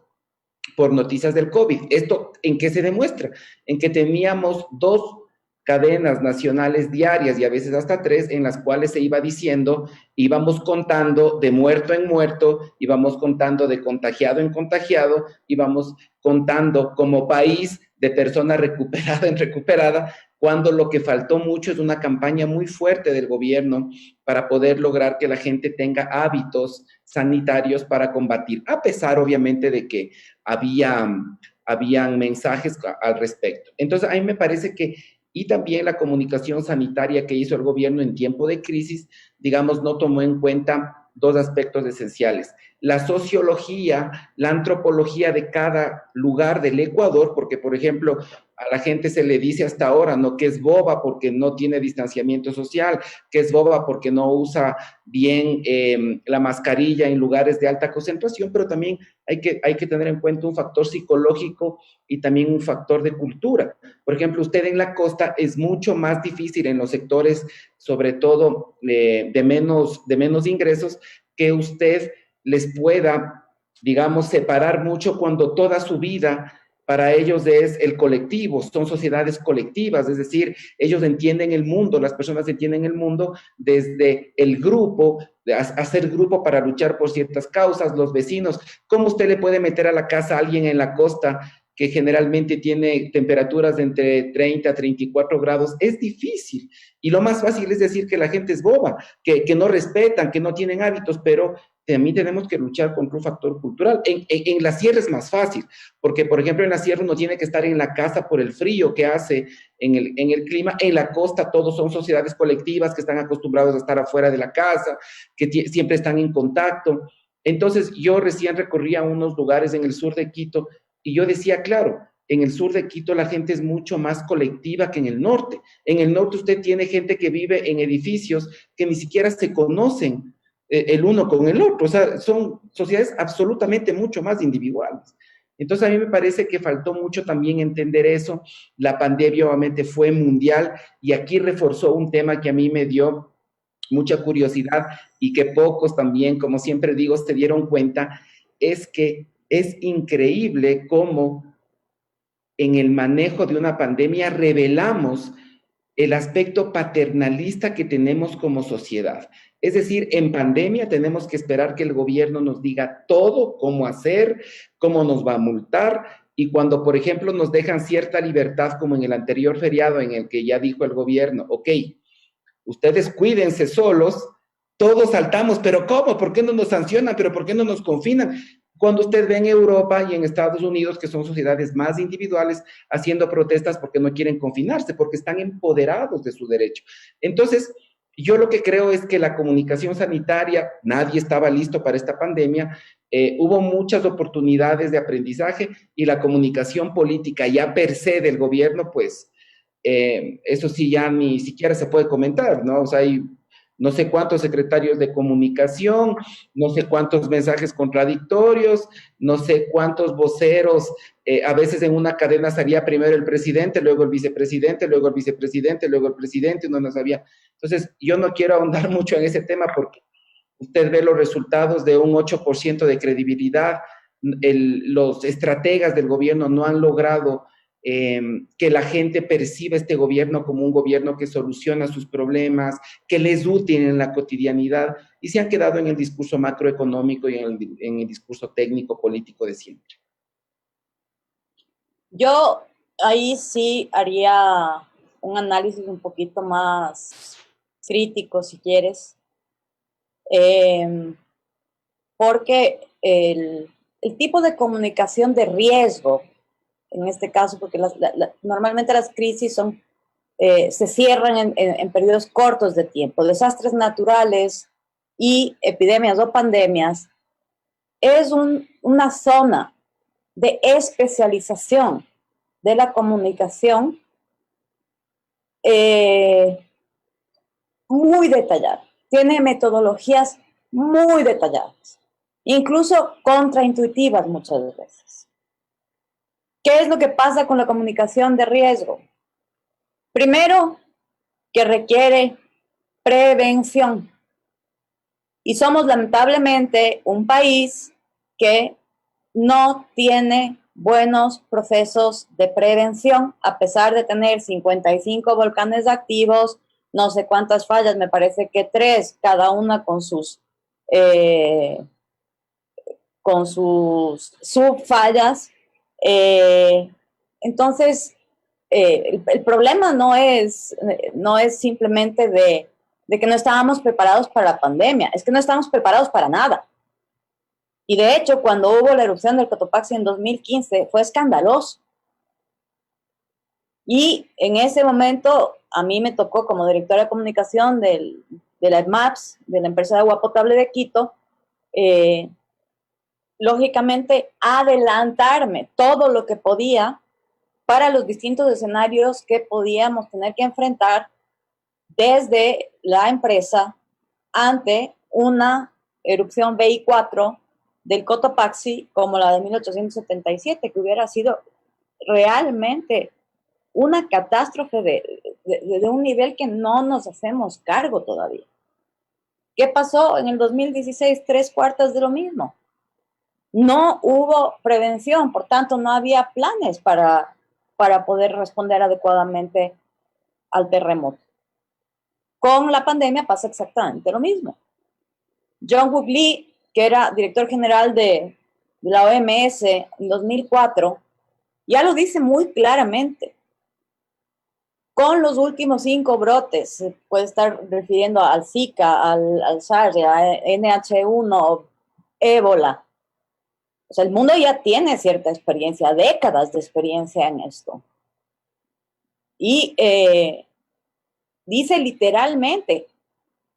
por noticias del COVID. ¿Esto en qué se demuestra? En que teníamos dos cadenas nacionales diarias, y a veces hasta tres, en las cuales se iba diciendo, íbamos contando de muerto en muerto, íbamos contando de contagiado en contagiado, íbamos contando como país de persona recuperada en recuperada, cuando lo que faltó mucho es una campaña muy fuerte del gobierno para poder lograr que la gente tenga hábitos sanitarios para combatir, a pesar obviamente de que habían mensajes al respecto. Entonces, a mí me parece que, y también la comunicación sanitaria que hizo el gobierno en tiempo de crisis, digamos, no tomó en cuenta dos aspectos esenciales: la sociología, la antropología de cada lugar del Ecuador, porque, por ejemplo, a la gente se le dice hasta ahora, ¿no?, que es boba porque no tiene distanciamiento social, que es boba porque no usa bien la mascarilla en lugares de alta concentración, pero también hay que tener en cuenta un factor psicológico y también un factor de cultura. Por ejemplo, usted en la costa es mucho más difícil en los sectores, sobre todo de menos ingresos, que usted les pueda, digamos, separar mucho cuando toda su vida para ellos es el colectivo, son sociedades colectivas, es decir, ellos entienden el mundo, las personas entienden el mundo desde el grupo, de hacer grupo para luchar por ciertas causas, los vecinos. ¿Cómo usted le puede meter a la casa a alguien en la costa que generalmente tiene temperaturas de entre 30 a 34 grados, es difícil. Y lo más fácil es decir que la gente es boba, que no respetan, que no tienen hábitos, pero también tenemos que luchar contra un factor cultural. En la sierra es más fácil, porque, por ejemplo, en la sierra uno tiene que estar en la casa por el frío que hace en el clima. En la costa todos son sociedades colectivas que están acostumbrados a estar afuera de la casa, que siempre están en contacto. Entonces, yo recién recorría unos lugares en el sur de Quito y yo decía, claro, en el sur de Quito la gente es mucho más colectiva que en el norte. En el norte usted tiene gente que vive en edificios que ni siquiera se conocen el uno con el otro. O sea, son sociedades absolutamente mucho más individuales. Entonces, a mí me parece que faltó mucho también entender eso. La pandemia obviamente fue mundial y aquí reforzó un tema que a mí me dio mucha curiosidad y que pocos también, como siempre digo, se dieron cuenta, es que es increíble cómo en el manejo de una pandemia revelamos el aspecto paternalista que tenemos como sociedad. Es decir, en pandemia tenemos que esperar que el gobierno nos diga todo, cómo hacer, cómo nos va a multar, y cuando, por ejemplo, nos dejan cierta libertad, como en el anterior feriado en el que ya dijo el gobierno, ok, ustedes cuídense solos, todos saltamos, pero ¿cómo? ¿Por qué no nos sancionan? ¿Pero por qué no nos confinan? Cuando usted ve en Europa y en Estados Unidos, que son sociedades más individuales, haciendo protestas porque no quieren confinarse, porque están empoderados de su derecho. Entonces, yo lo que creo es que la comunicación sanitaria, nadie estaba listo para esta pandemia, hubo muchas oportunidades de aprendizaje y la comunicación política ya per se del gobierno, pues, eso sí ya ni siquiera se puede comentar, ¿no? O sea, hay no sé cuántos secretarios de comunicación, no sé cuántos mensajes contradictorios, no sé cuántos voceros, a veces en una cadena salía primero el presidente, luego el vicepresidente, luego el vicepresidente, luego el presidente, uno no sabía. Entonces, yo no quiero ahondar mucho en ese tema porque usted ve los resultados de un 8% de credibilidad, los estrategas del gobierno no han logrado que la gente perciba este gobierno como un gobierno que soluciona sus problemas, que les es útil en la cotidianidad, y se han quedado en el discurso macroeconómico y en el discurso técnico político de siempre. Yo ahí sí haría un análisis un poquito más crítico, si quieres, porque el tipo de comunicación de riesgo, en este caso, porque normalmente las crisis se cierran en periodos cortos de tiempo. Desastres naturales y epidemias o pandemias es una zona de especialización de la comunicación muy detallada. Tiene metodologías muy detalladas, incluso contraintuitivas muchas veces. ¿Qué es lo que pasa con la comunicación de riesgo? Primero, que requiere prevención. Y somos lamentablemente un país que no tiene buenos procesos de prevención, a pesar de tener 55 volcanes activos, no sé cuántas fallas, me parece que 3, cada una con sus subfallas. Entonces, el problema no es simplemente de que no estábamos preparados para la pandemia, es que no estábamos preparados para nada. Y de hecho, cuando hubo la erupción del Cotopaxi en 2015, fue escandaloso. Y en ese momento, a mí me tocó como directora de comunicación de la EMAPS, de la empresa de agua potable de Quito, lógicamente adelantarme todo lo que podía para los distintos escenarios que podíamos tener que enfrentar desde la empresa ante una erupción BI4 del Cotopaxi como la de 1877, que hubiera sido realmente una catástrofe de un nivel que no nos hacemos cargo todavía. ¿Qué pasó en el 2016? 3/4 de lo mismo. No hubo prevención, por tanto no había planes para poder responder adecuadamente al terremoto. Con la pandemia pasa exactamente lo mismo. John Wook Lee, que era director general de la OMS en 2004, ya lo dice muy claramente. Con los últimos 5 brotes, se puede estar refiriendo al Zika, al SARS, a NH1, ébola. O sea, el mundo ya tiene cierta experiencia, décadas de experiencia en esto. Y dice literalmente,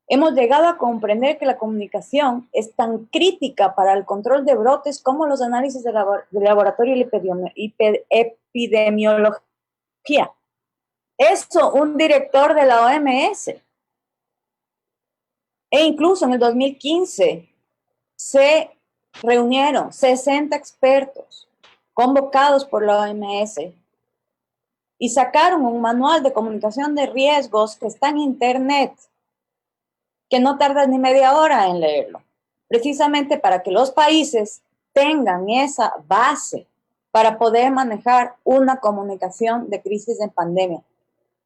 hemos llegado a comprender que la comunicación es tan crítica para el control de brotes como los análisis de laboratorio y epidemiología. Eso, un director de la OMS. E incluso en el 2015 se reunieron 60 expertos convocados por la OMS y sacaron un manual de comunicación de riesgos que está en internet, que no tarda ni media hora en leerlo, precisamente para que los países tengan esa base para poder manejar una comunicación de crisis en pandemia.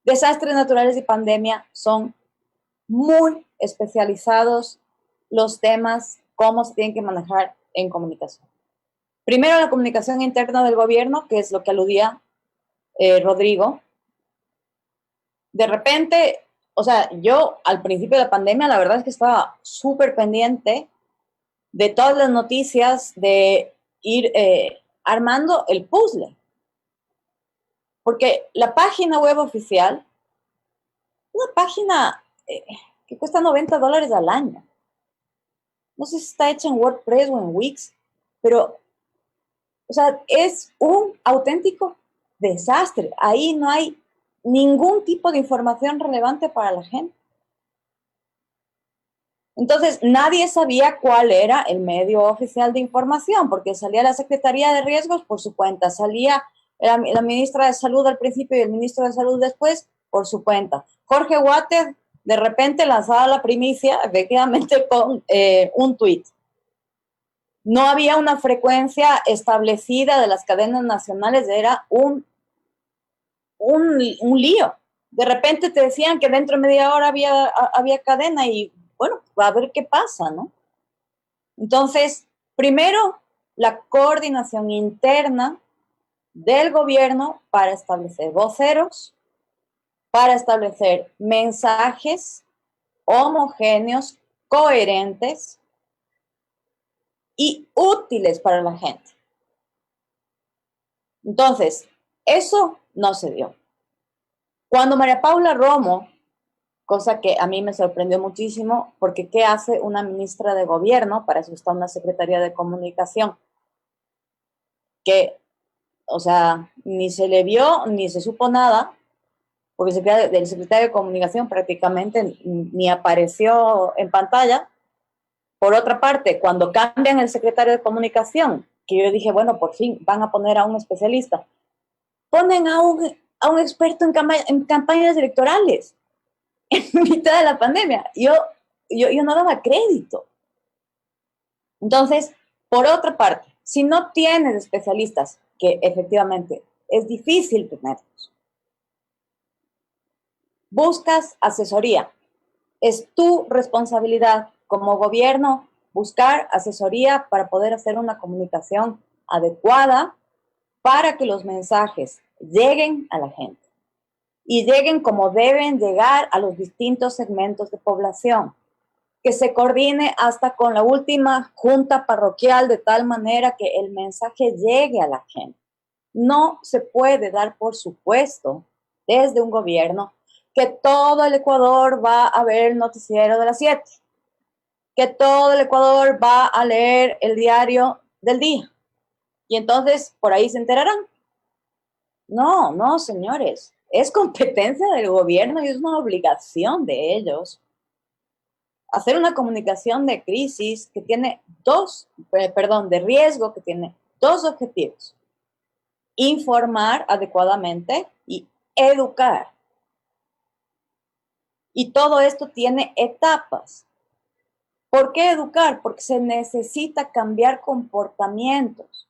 Desastres naturales y pandemia son muy especializados los temas, cómo se tienen que manejar en comunicación. Primero, la comunicación interna del gobierno, que es lo que aludía Rodrigo. De repente, o sea, yo al principio de la pandemia, la verdad es que estaba súper pendiente de todas las noticias, de ir armando el puzzle. Porque la página web oficial, una página que cuesta $90 al año. No sé si está hecha en WordPress o en Wix, pero, o sea, es un auténtico desastre. Ahí no hay ningún tipo de información relevante para la gente. Entonces, nadie sabía cuál era el medio oficial de información, porque salía la Secretaría de Riesgos por su cuenta, salía la ministra de Salud al principio y el ministro de Salud después por su cuenta. Jorge Water de repente lanzaba la primicia, efectivamente, con un tuit. No había una frecuencia establecida de las cadenas nacionales, era un lío. De repente te decían que dentro de media hora había cadena y, bueno, a ver qué pasa, ¿no? Entonces, primero, la coordinación interna del gobierno para establecer voceros, para establecer mensajes homogéneos, coherentes y útiles para la gente. Entonces, eso no se dio. Cuando María Paula Romo, cosa que a mí me sorprendió muchísimo, porque ¿qué hace una ministra de gobierno? Para eso está una secretaría de comunicación, que, o sea, ni se le vio, ni se supo nada, porque el secretario de comunicación prácticamente ni apareció en pantalla. Por otra parte, cuando cambian el secretario de comunicación, que yo dije, bueno, por fin van a poner a un especialista, ponen a un experto en campañas electorales en mitad de la pandemia. Yo no daba crédito. Entonces, por otra parte, si no tienes especialistas, que efectivamente es difícil tenerlos, buscas asesoría. Es tu responsabilidad como gobierno buscar asesoría para poder hacer una comunicación adecuada para que los mensajes lleguen a la gente y lleguen como deben llegar a los distintos segmentos de población, que se coordine hasta con la última junta parroquial de tal manera que el mensaje llegue a la gente. No se puede dar por supuesto desde un gobierno que todo el Ecuador va a ver el noticiero de las 7, que todo el Ecuador va a leer el diario del día y entonces por ahí se enterarán. No, señores, es competencia del gobierno y es una obligación de ellos hacer una comunicación de crisis que tiene de riesgo, que tiene 2 objetivos: informar adecuadamente y educar. Y todo esto tiene etapas. ¿Por qué educar? Porque se necesita cambiar comportamientos.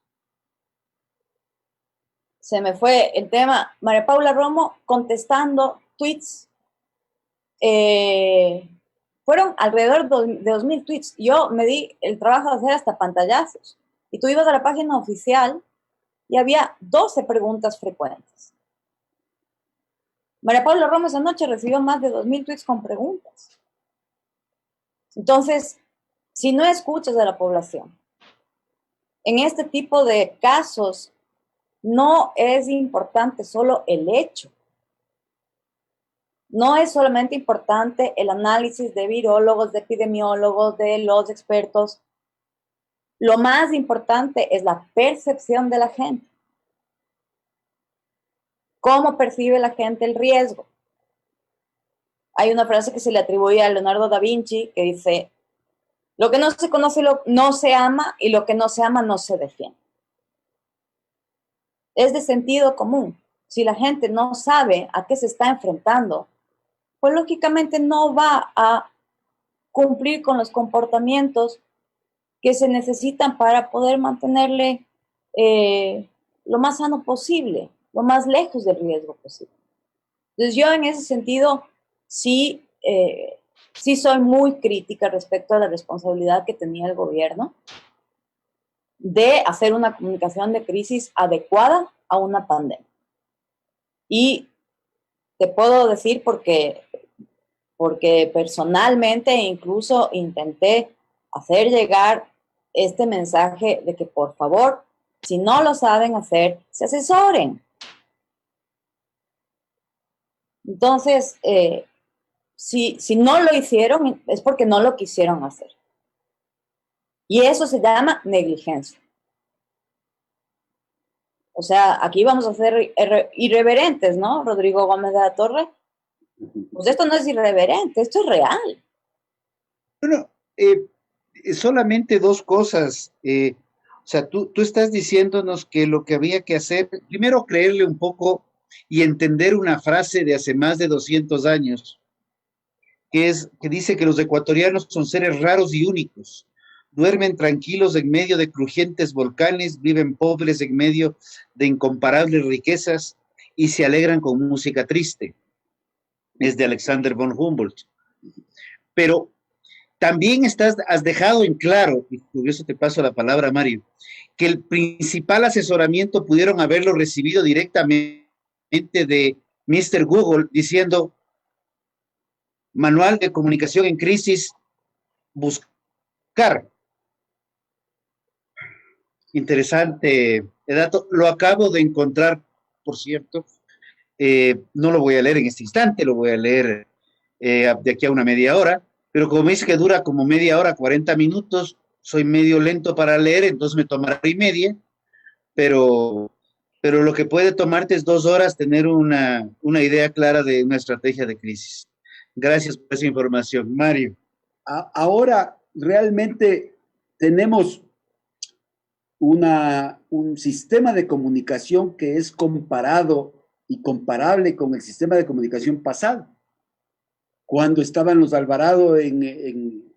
Se me fue el tema. María Paula Romo contestando tweets. Fueron alrededor de 2,000 tweets. Yo me di el trabajo de hacer hasta pantallazos. Y tú ibas a la página oficial y había 12 preguntas frecuentes. María Paula Romo esa noche recibió más de 2.000 tweets con preguntas. Entonces, si no escuchas a la población, en este tipo de casos no es importante solo el hecho. No es solamente importante el análisis de virólogos, de epidemiólogos, de los expertos. Lo más importante es la percepción de la gente. ¿Cómo percibe la gente el riesgo? Hay una frase que se le atribuye a Leonardo da Vinci que dice, lo que no se conoce no se ama y lo que no se ama no se defiende. Es de sentido común. Si la gente no sabe a qué se está enfrentando, pues lógicamente no va a cumplir con los comportamientos que se necesitan para poder mantenerle lo más sano posible, lo más lejos del riesgo posible. Entonces yo en ese sentido sí soy muy crítica respecto a la responsabilidad que tenía el gobierno de hacer una comunicación de crisis adecuada a una pandemia. Y te puedo decir porque personalmente incluso intenté hacer llegar este mensaje de que por favor, si no lo saben hacer, se asesoren. Entonces, si no lo hicieron, es porque no lo quisieron hacer. Y eso se llama negligencia. O sea, aquí vamos a ser irreverentes, ¿no? Rodrigo Gómez de la Torre. Pues esto no es irreverente, esto es real. Bueno, solamente dos cosas. O sea, tú estás diciéndonos que lo que había que hacer, primero creerle un poco y entender una frase de hace más de 200 años, que dice que los ecuatorianos son seres raros y únicos. Duermen tranquilos en medio de crujientes volcanes, viven pobres en medio de incomparables riquezas y se alegran con música triste. Es de Alexander von Humboldt. Pero también has dejado en claro, y por eso te paso la palabra, Mario, que el principal asesoramiento pudieron haberlo recibido directamente de Mr. Google, diciendo, manual de comunicación en crisis, buscar. Interesante el dato, lo acabo de encontrar, por cierto, no lo voy a leer en este instante, lo voy a leer de aquí a una media hora, pero como me dice que dura como media hora, 40 minutos, soy medio lento para leer, entonces me tomará hora y media, pero lo que puede tomarte es 2 horas tener una idea clara de una estrategia de crisis. Gracias por esa información, Mario. Ahora realmente tenemos un sistema de comunicación que es comparado y comparable con el sistema de comunicación pasado. Cuando estaban los Alvarado en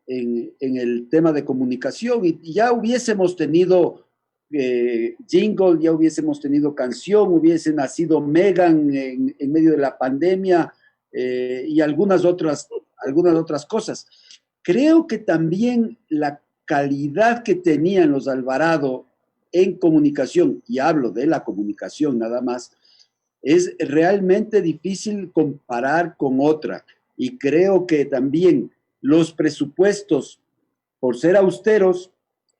el tema de comunicación y ya hubiésemos tenido jingle, ya hubiésemos tenido canción, hubiese nacido Megan en medio de la pandemia y algunas otras cosas. Creo que también la calidad que tenían los Alvarado en comunicación, y hablo de la comunicación nada más, es realmente difícil comparar con otra. Y creo que también los presupuestos, por ser austeros,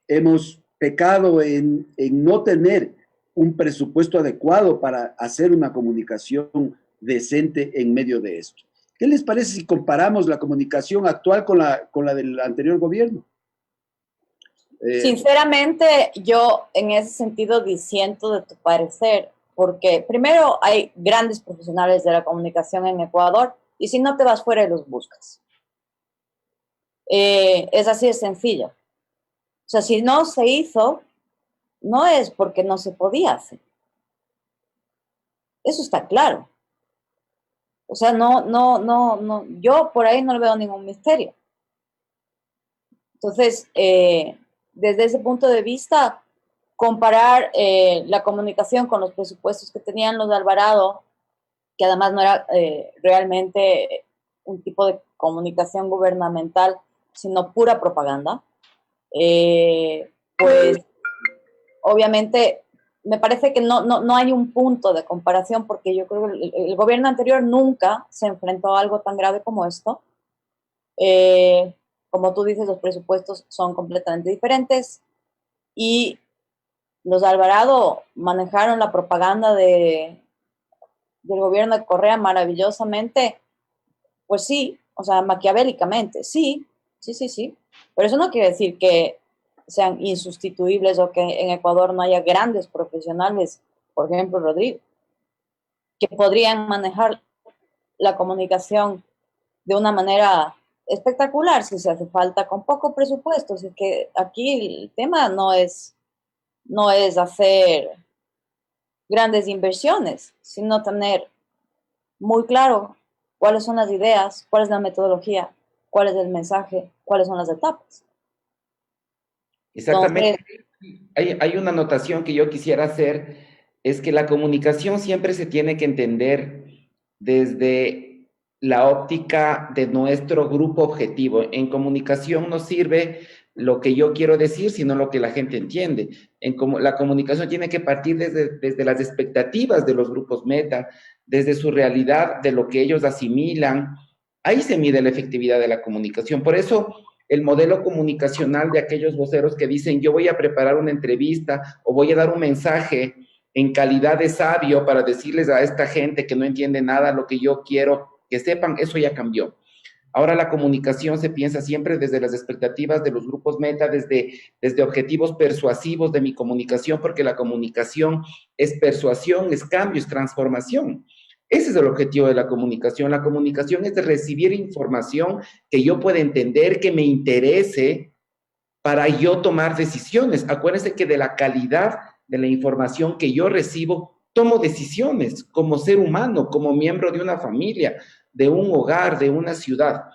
hemos pecado en no tener un presupuesto adecuado para hacer una comunicación decente en medio de esto. ¿Qué les parece si comparamos la comunicación actual con la del anterior gobierno? Sinceramente, yo en ese sentido disiento de tu parecer, porque primero hay grandes profesionales de la comunicación en Ecuador y si no te vas fuera y los buscas. Es así de sencillo. O sea, si no se hizo, no es porque no se podía hacer. Eso está claro. O sea, no, yo por ahí no le veo ningún misterio. Entonces, desde ese punto de vista, comparar la comunicación con los presupuestos que tenían los de Alvarado, que además no era realmente un tipo de comunicación gubernamental, sino pura propaganda, pues obviamente me parece que no hay un punto de comparación, porque yo creo que el gobierno anterior nunca se enfrentó a algo tan grave como esto. Como tú dices, los presupuestos son completamente diferentes y los Alvarado manejaron la propaganda del gobierno de Correa maravillosamente, pues sí, o sea, maquiavélicamente, sí. Pero eso no quiere decir que sean insustituibles o que en Ecuador no haya grandes profesionales, por ejemplo, Rodrigo, que podrían manejar la comunicación de una manera espectacular si se hace falta, con poco presupuesto. Así que aquí el tema no es hacer grandes inversiones, sino tener muy claro cuáles son las ideas, cuál es la metodología, cuál es el mensaje, cuáles son las etapas. Exactamente. Entonces, Hay una anotación que yo quisiera hacer, es que la comunicación siempre se tiene que entender desde la óptica de nuestro grupo objetivo. En comunicación no sirve lo que yo quiero decir, sino lo que la gente entiende. La comunicación tiene que partir desde las expectativas de los grupos meta, desde su realidad, de lo que ellos asimilan. Ahí se mide la efectividad de la comunicación. Por eso, el modelo comunicacional de aquellos voceros que dicen, yo voy a preparar una entrevista o voy a dar un mensaje en calidad de sabio para decirles a esta gente que no entiende nada lo que yo quiero que sepan, eso ya cambió. Ahora la comunicación se piensa siempre desde las expectativas de los grupos meta, desde objetivos persuasivos de mi comunicación, porque la comunicación es persuasión, es cambio, es transformación. Ese es el objetivo de la comunicación. La comunicación es de recibir información que yo pueda entender, que me interese para yo tomar decisiones. Acuérdense que de la calidad de la información que yo recibo, tomo decisiones como ser humano, como miembro de una familia, de un hogar, de una ciudad.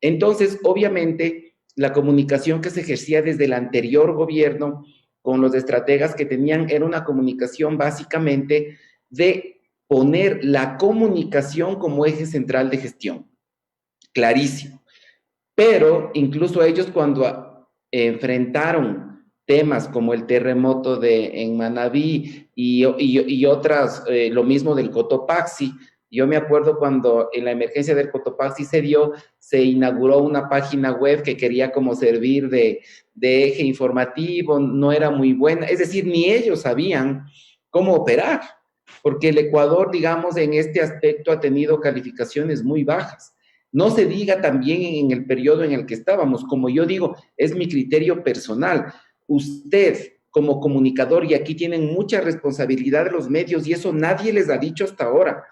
Entonces, obviamente, la comunicación que se ejercía desde el anterior gobierno con los estrategas que tenían era una comunicación básicamente de poner la comunicación como eje central de gestión. Clarísimo. Pero incluso ellos cuando enfrentaron temas como el terremoto en Manabí y otras, lo mismo del Cotopaxi. Yo me acuerdo cuando en la emergencia del Cotopaxi se inauguró una página web que quería como servir de eje informativo, no era muy buena, es decir, ni ellos sabían cómo operar, porque el Ecuador, digamos, en este aspecto ha tenido calificaciones muy bajas. No se diga también en el periodo en el que estábamos, como yo digo, es mi criterio personal. Usted, como comunicador, y aquí tienen mucha responsabilidad de los medios, y eso nadie les ha dicho hasta ahora,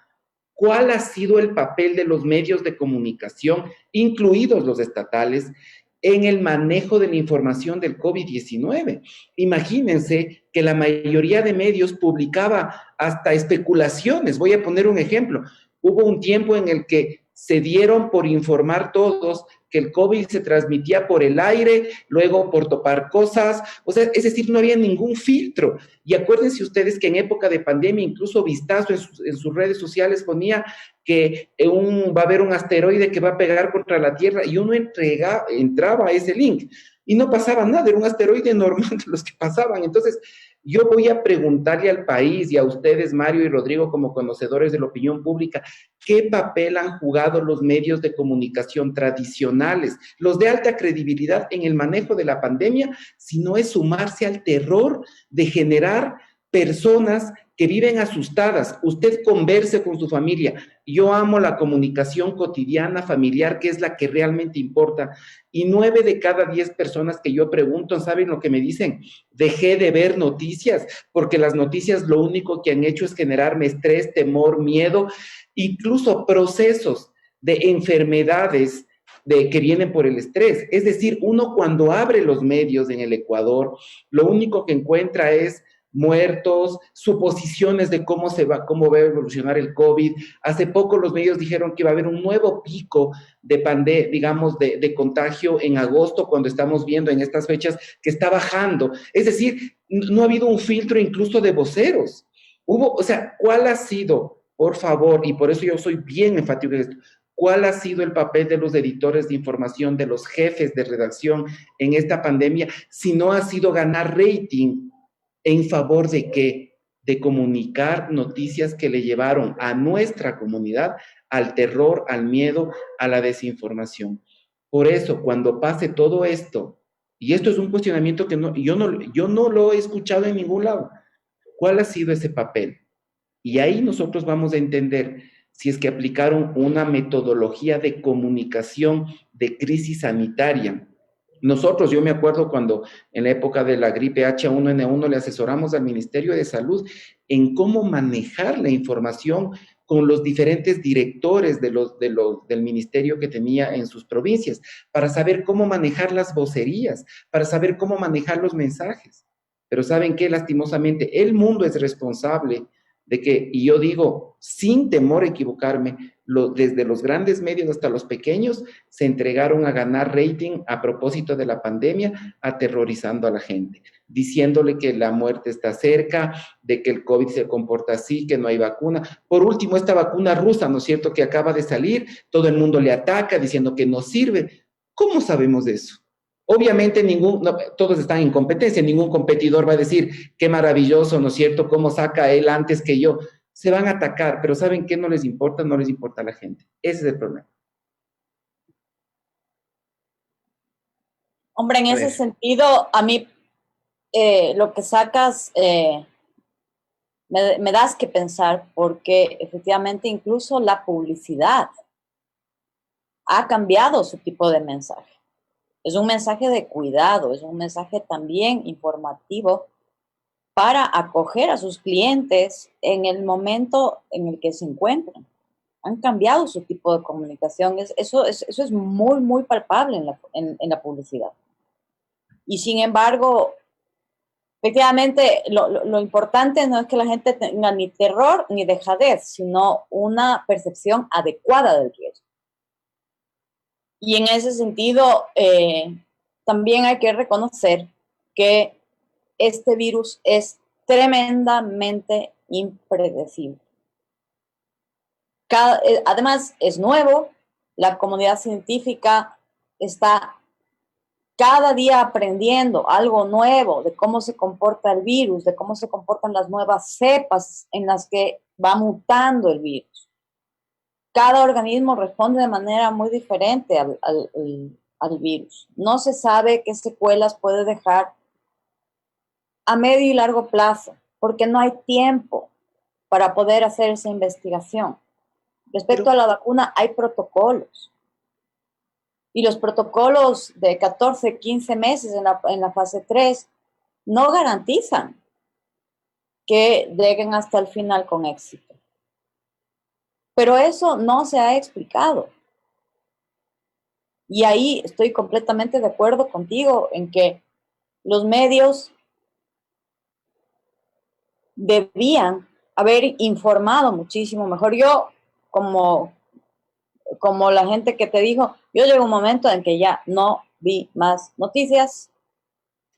¿cuál ha sido el papel de los medios de comunicación, incluidos los estatales, en el manejo de la información del COVID-19? Imagínense que la mayoría de medios publicaba hasta especulaciones. Voy a poner un ejemplo. Hubo un tiempo en el que se dieron por informar todos que el COVID se transmitía por el aire, luego por topar cosas, o sea, es decir, no había ningún filtro. Y acuérdense ustedes que en época de pandemia, incluso Vistazo en sus redes sociales ponía que va a haber un asteroide que va a pegar contra la Tierra, y uno entraba a ese link y no pasaba nada, era un asteroide normal de los que pasaban. Entonces, yo voy a preguntarle al país y a ustedes, Mario y Rodrigo, como conocedores de la opinión pública, ¿qué papel han jugado los medios de comunicación tradicionales, los de alta credibilidad en el manejo de la pandemia, si no es sumarse al terror de generar personas que viven asustadas? Usted converse con su familia. Yo amo la comunicación cotidiana, familiar, que es la que realmente importa. Y 9 de cada 10 personas que yo pregunto, ¿saben lo que me dicen? Dejé de ver noticias, porque las noticias lo único que han hecho es generarme estrés, temor, miedo, incluso procesos de enfermedades que vienen por el estrés. Es decir, uno cuando abre los medios en el Ecuador, lo único que encuentra es muertos, suposiciones de cómo va a evolucionar el COVID. Hace poco los medios dijeron que iba a haber un nuevo pico de contagio en agosto, cuando estamos viendo en estas fechas que está bajando. Es decir, no ha habido un filtro incluso de voceros. O sea, ¿cuál ha sido, por favor, y por eso yo soy bien enfático en esto, cuál ha sido el papel de los editores de información, de los jefes de redacción en esta pandemia, si no ha sido ganar rating? ¿En favor de qué? de comunicar noticias que le llevaron a nuestra comunidad al terror, al miedo, a la desinformación. Por eso, cuando pase todo esto, y esto es un cuestionamiento que yo no lo he escuchado en ningún lado, ¿cuál ha sido ese papel? Y ahí nosotros vamos a entender si es que aplicaron una metodología de comunicación de crisis sanitaria. Nosotros, yo me acuerdo cuando en la época de la gripe H1N1 le asesoramos al Ministerio de Salud en cómo manejar la información con los diferentes directores del ministerio que tenía en sus provincias, para saber cómo manejar las vocerías, para saber cómo manejar los mensajes. Pero ¿saben qué? Lastimosamente, el mundo es responsable de que, y yo digo, sin temor a equivocarme, desde los grandes medios hasta los pequeños, se entregaron a ganar rating a propósito de la pandemia, aterrorizando a la gente, diciéndole que la muerte está cerca, de que el COVID se comporta así, que no hay vacuna. Por último, esta vacuna rusa, ¿no es cierto?, que acaba de salir, todo el mundo le ataca diciendo que no sirve. ¿Cómo sabemos eso? Obviamente todos están en competencia, ningún competidor va a decir, qué maravilloso, ¿no es cierto?, cómo saca él antes que yo. Se van a atacar, pero ¿saben qué? No les importa a la gente. Ese es el problema. Hombre, en ese sentido, a mí lo que sacas me das que pensar, porque efectivamente incluso la publicidad ha cambiado su tipo de mensaje. Es un mensaje de cuidado, es un mensaje también informativo para acoger a sus clientes en el momento en el que se encuentran. Han cambiado su tipo de comunicación. Eso es muy, muy palpable en la publicidad. Y sin embargo, efectivamente, lo importante no es que la gente tenga ni terror ni dejadez, sino una percepción adecuada del riesgo. Y en ese sentido, también hay que reconocer que este virus es tremendamente impredecible. Además, es nuevo, la comunidad científica está cada día aprendiendo algo nuevo de cómo se comporta el virus, de cómo se comportan las nuevas cepas en las que va mutando el virus. Cada organismo responde de manera muy diferente al virus. No se sabe qué secuelas puede dejar a medio y largo plazo, porque no hay tiempo para poder hacer esa investigación. Respecto a la vacuna, hay protocolos. Y los protocolos de 14, 15 meses en la fase 3 no garantizan que lleguen hasta el final con éxito. Pero eso no se ha explicado. Y ahí estoy completamente de acuerdo contigo en que los medios debían haber informado muchísimo mejor. Yo, como la gente que te dijo, yo llegó un momento en que ya no vi más noticias,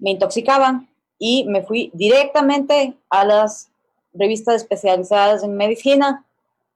me intoxicaban y me fui directamente a las revistas especializadas en medicina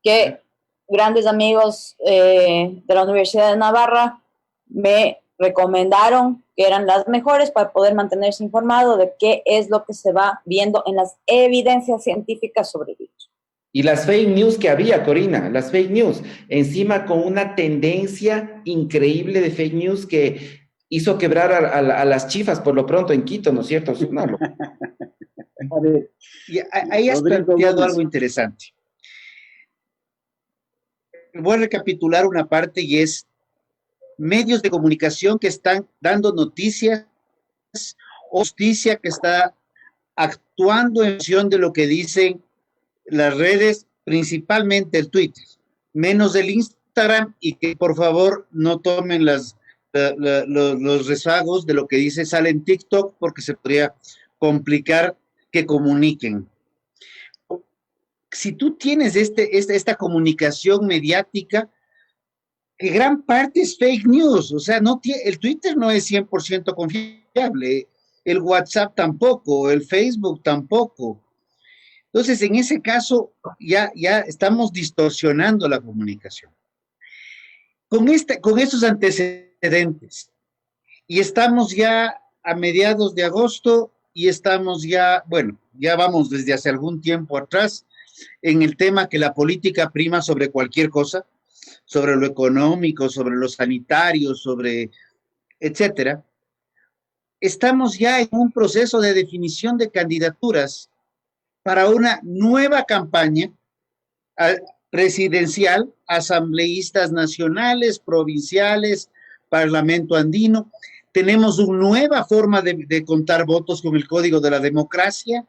que grandes amigos de la Universidad de Navarra me recomendaron que eran las mejores para poder mantenerse informado de qué es lo que se va viendo en las evidencias científicas sobre el virus. Y las fake news que había, Corina, las fake news, encima con una tendencia increíble de fake news que hizo quebrar a las chifas por lo pronto en Quito, ¿no es cierto? A ver, y ahí has planteado algo interesante. Voy a recapitular una parte y es medios de comunicación que están dando noticias, justicia que está actuando en función de lo que dicen las redes, principalmente el Twitter, menos el Instagram, y que por favor no tomen los rezagos de lo que dice sale en TikTok, porque se podría complicar que comuniquen. Si tú tienes esta comunicación mediática, que gran parte es fake news, o sea, el Twitter no es 100% confiable, el WhatsApp tampoco, el Facebook tampoco. Entonces, en ese caso, ya estamos distorsionando la comunicación. Con esos antecedentes, y estamos ya a mediados de agosto, y estamos ya, bueno, ya vamos desde hace algún tiempo atrás, en el tema que la política prima sobre cualquier cosa, sobre lo económico, sobre lo sanitario, sobre etcétera. Estamos ya en un proceso de definición de candidaturas para una nueva campaña presidencial, asambleístas nacionales, provinciales, Parlamento andino. Tenemos una nueva forma de contar votos con el Código de la Democracia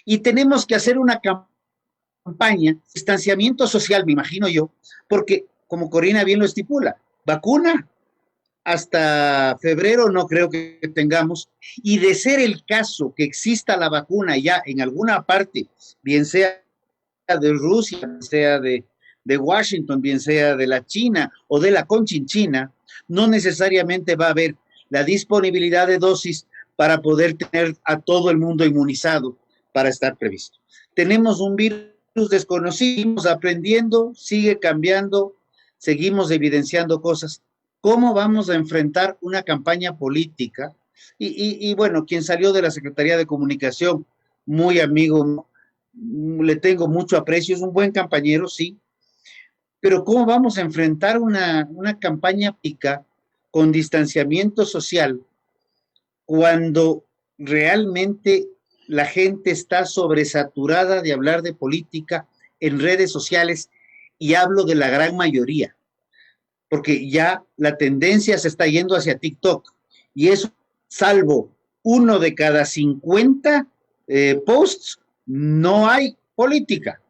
y tenemos que hacer una campaña, distanciamiento social, me imagino yo, porque como Corina bien lo estipula, vacuna hasta febrero no creo que tengamos, y de ser el caso que exista la vacuna ya en alguna parte, bien sea de Rusia, bien sea de Washington, bien sea de la China o de la Conchinchina, no necesariamente va a haber la disponibilidad de dosis para poder tener a todo el mundo inmunizado para estar previsto. Tenemos un virus desconocido, seguimos aprendiendo, sigue cambiando, seguimos evidenciando cosas. ¿Cómo vamos a enfrentar una campaña política? Y bueno, quien salió de la Secretaría de Comunicación, muy amigo, le tengo mucho aprecio, es un buen compañero, sí, pero ¿cómo vamos a enfrentar una campaña política con distanciamiento social cuando realmente la gente está sobresaturada de hablar de política en redes sociales? Y hablo de la gran mayoría, porque ya la tendencia se está yendo hacia TikTok, y eso, salvo 1 de cada 50 posts, no hay política,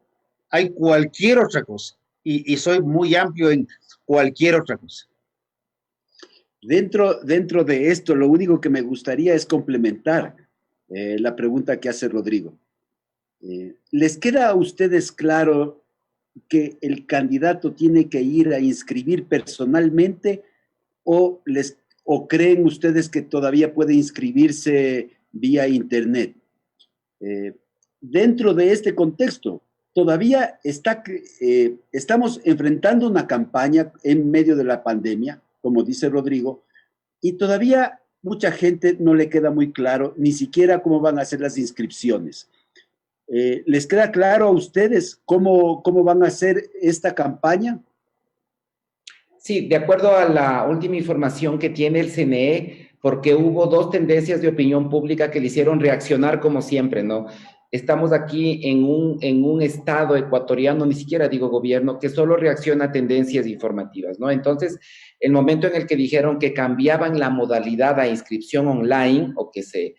hay cualquier otra cosa, y soy muy amplio en cualquier otra cosa. Dentro de esto, lo único que me gustaría es complementar la pregunta que hace Rodrigo. ¿Les queda a ustedes claro que el candidato tiene que ir a inscribir personalmente o creen ustedes que todavía puede inscribirse vía internet? Dentro de este contexto, todavía estamos enfrentando una campaña en medio de la pandemia, como dice Rodrigo, y todavía mucha gente no le queda muy claro ni siquiera cómo van a ser las inscripciones. ¿Les queda claro a ustedes cómo van a hacer esta campaña? Sí, de acuerdo a la última información que tiene el CNE, porque hubo 2 tendencias de opinión pública que le hicieron reaccionar como siempre, ¿no? Estamos aquí en un estado ecuatoriano, ni siquiera digo gobierno, que solo reacciona a tendencias informativas, ¿no? Entonces, el momento en el que dijeron que cambiaban la modalidad a inscripción online o que se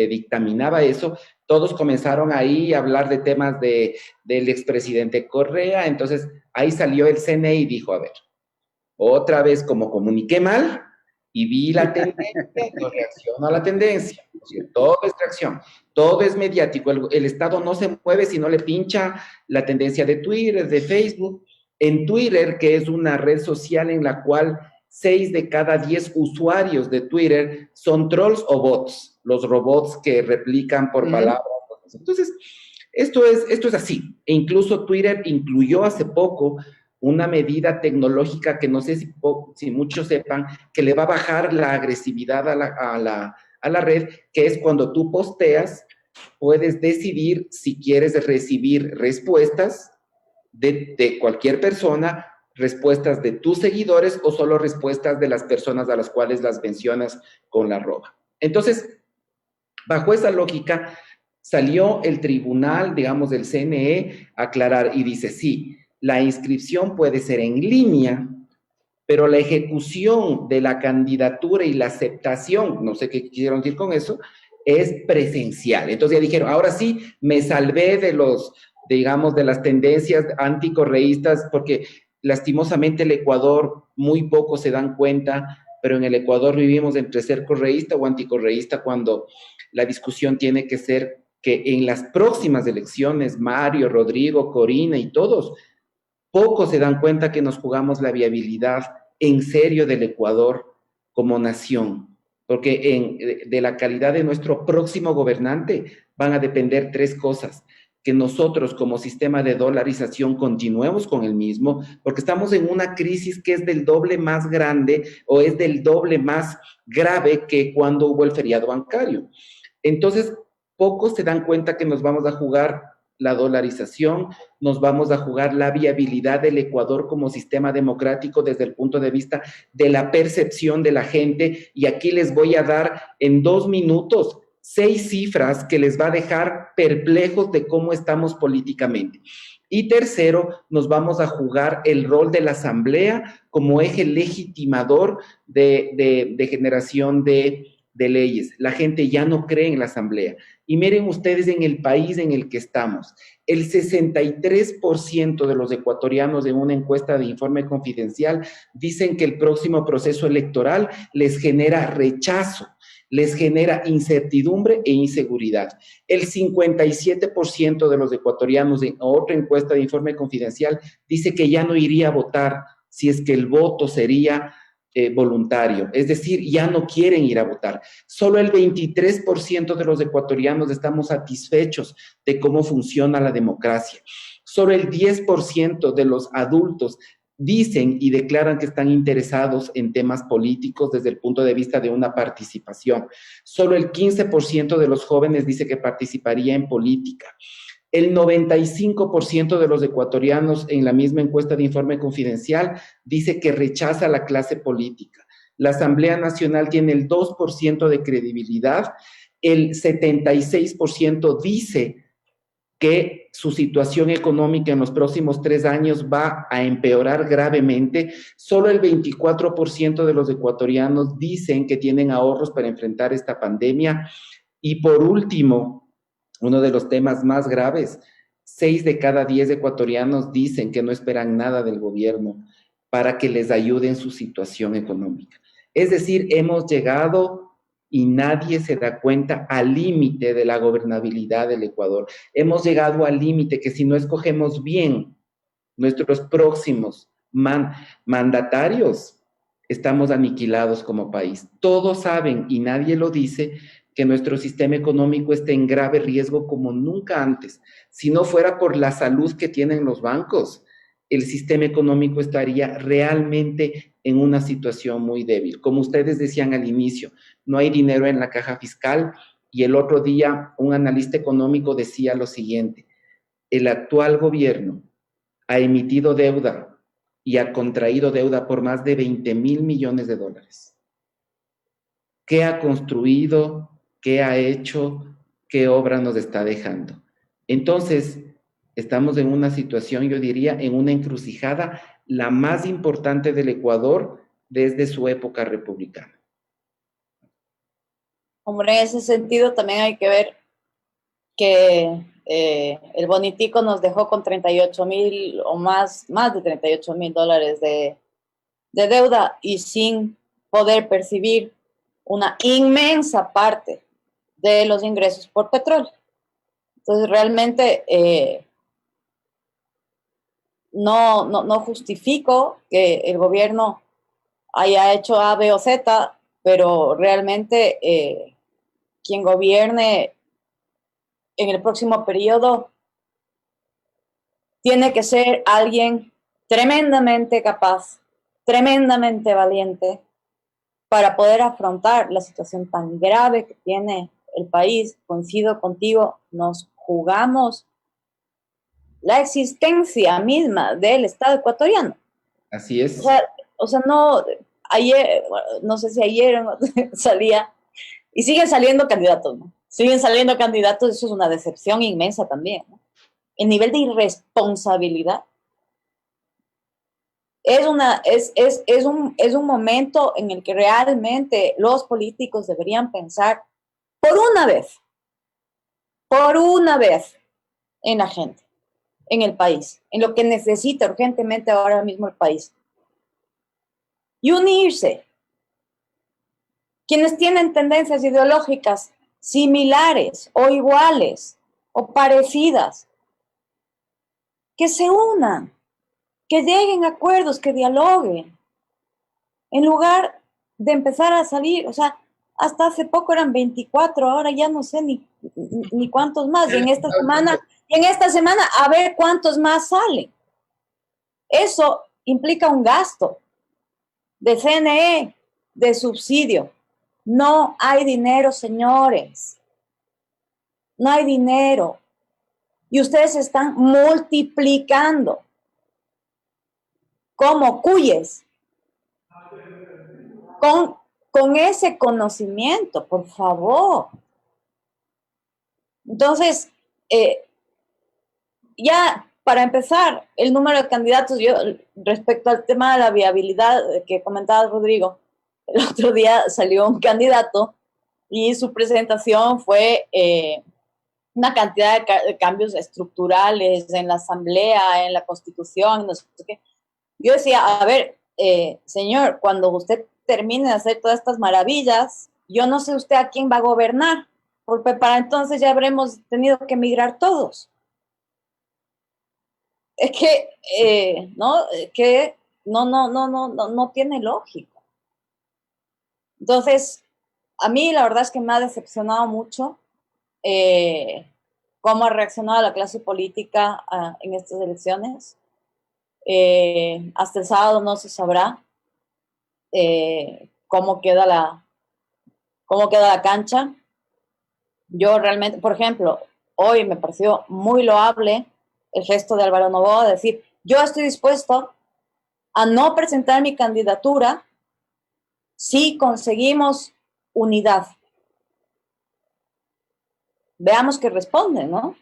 dictaminaba eso, todos comenzaron ahí a hablar de temas del expresidente Correa. Entonces ahí salió el CNE y dijo, a ver, otra vez como comuniqué mal y vi la tendencia, yo reacciono a la tendencia. O sea, todo es reacción, todo es mediático, el Estado no se mueve si no le pincha la tendencia de Twitter, de Facebook. En Twitter, que es una red social en la cual 6 de cada 10 usuarios de Twitter son trolls o bots, los robots que replican por palabras. Entonces, esto es así. E incluso Twitter incluyó hace poco una medida tecnológica que no sé si muchos sepan, que le va a bajar la agresividad a la red, que es cuando tú posteas, puedes decidir si quieres recibir respuestas de cualquier persona, respuestas de tus seguidores o solo respuestas de las personas a las cuales las mencionas con la arroba. Entonces, bajo esa lógica, salió el tribunal, digamos, del CNE a aclarar y dice, sí, la inscripción puede ser en línea, pero la ejecución de la candidatura y la aceptación, no sé qué quisieron decir con eso, es presencial. Entonces ya dijeron, ahora sí, me salvé de de las tendencias anticorreístas, porque lastimosamente el Ecuador muy poco se dan cuenta, pero en el Ecuador vivimos entre ser correísta o anticorreísta, cuando la discusión tiene que ser que en las próximas elecciones, Mario, Rodrigo, Corina y todos, pocos se dan cuenta que nos jugamos la viabilidad en serio del Ecuador como nación, porque de la calidad de nuestro próximo gobernante van a depender 3 cosas: que nosotros como sistema de dolarización continuemos con el mismo, porque estamos en una crisis que es del doble más grande o es del doble más grave que cuando hubo el feriado bancario. Entonces, pocos se dan cuenta que nos vamos a jugar la dolarización, nos vamos a jugar la viabilidad del Ecuador como sistema democrático desde el punto de vista de la percepción de la gente. Y aquí les voy a dar en 2 minutos 6 cifras que les va a dejar perplejos de cómo estamos políticamente. Y tercero, nos vamos a jugar el rol de la Asamblea como eje legitimador de generación de leyes. La gente ya no cree en la Asamblea. Y miren ustedes en el país en el que estamos, el 63% de los ecuatorianos en una encuesta de Informe Confidencial dicen que el próximo proceso electoral les genera rechazo, les genera incertidumbre e inseguridad. El 57% de los ecuatorianos en otra encuesta de Informe Confidencial dice que ya no iría a votar si es que el voto sería voluntario, es decir, ya no quieren ir a votar. Solo el 23% de los ecuatorianos estamos satisfechos de cómo funciona la democracia. Solo el 10% de los adultos dicen y declaran que están interesados en temas políticos desde el punto de vista de una participación. Solo el 15% de los jóvenes dice que participaría en política. El 95% de los ecuatorianos en la misma encuesta de Informe Confidencial dice que rechaza la clase política. La Asamblea Nacional tiene el 2% de credibilidad. El 76% dice que su situación económica en los próximos 3 años va a empeorar gravemente. Solo el 24% de los ecuatorianos dicen que tienen ahorros para enfrentar esta pandemia. Y por último, uno de los temas más graves, 6 de cada 10 ecuatorianos dicen que no esperan nada del gobierno para que les ayude en su situación económica. Es decir, hemos llegado y nadie se da cuenta al límite de la gobernabilidad del Ecuador. Hemos llegado al límite que si no escogemos bien nuestros próximos mandatarios, estamos aniquilados como país. Todos saben, y nadie lo dice, que nuestro sistema económico está en grave riesgo como nunca antes. Si no fuera por la salud que tienen los bancos, el sistema económico estaría realmente en una situación muy débil. Como ustedes decían al inicio, no hay dinero en la caja fiscal, y el otro día un analista económico decía lo siguiente: el actual gobierno ha emitido deuda y ha contraído deuda por más de 20,000 millones de dólares. ¿Qué ha construido? ¿Qué ha hecho? ¿Qué obra nos está dejando? Entonces, estamos en una situación, yo diría, en una encrucijada, la más importante del Ecuador desde su época republicana. Hombre, en ese sentido también hay que ver que el Bonitico nos dejó con 38,000 o más de 38,000 dólares de deuda y sin poder percibir una inmensa parte de los ingresos por petróleo. Entonces, realmente no justifico que el gobierno haya hecho A, B o Z, pero realmente quien gobierne en el próximo periodo tiene que ser alguien tremendamente capaz, tremendamente valiente para poder afrontar la situación tan grave que tiene el país. Coincido contigo, nos jugamos la existencia misma del Estado ecuatoriano. Así es. O sea, no, ayer, no sé si ayer salía, y siguen saliendo candidatos, ¿no? Siguen saliendo candidatos, eso es una decepción inmensa también, ¿no? El nivel de irresponsabilidad es un momento en el que realmente los políticos deberían pensar por una vez en la gente, en el país, en lo que necesita urgentemente ahora mismo el país. Y unirse. Quienes tienen tendencias ideológicas similares o iguales o parecidas, que se unan, que lleguen a acuerdos, que dialoguen, en lugar de empezar a salir, o sea, hasta hace poco eran 24, ahora ya no sé ni cuántos más, y en esta semana a ver cuántos más salen. Eso implica un gasto de CNE, de subsidio. No hay dinero, señores. no hay dinero. Y ustedes están multiplicando como cuyes con ese conocimiento, por favor. Entonces, ya para empezar, el número de candidatos, yo respecto al tema de la viabilidad que comentaba Rodrigo, el otro día salió un candidato y su presentación fue una cantidad de cambios estructurales en la asamblea, en la constitución, no sé qué. Yo decía, a ver, señor, cuando usted termine de hacer todas estas maravillas, yo no sé usted a quién va a gobernar, porque para entonces ya habremos tenido que emigrar todos. Es que, no tiene lógica. Entonces, a mí la verdad es que me ha decepcionado mucho cómo ha reaccionado la clase política en estas elecciones. Hasta el sábado no se sabrá cómo queda la cancha. Yo realmente, por ejemplo, hoy me pareció muy loable el gesto de Álvaro Noboa de decir, yo estoy dispuesto a no presentar mi candidatura si conseguimos unidad. Veamos qué responde, ¿no?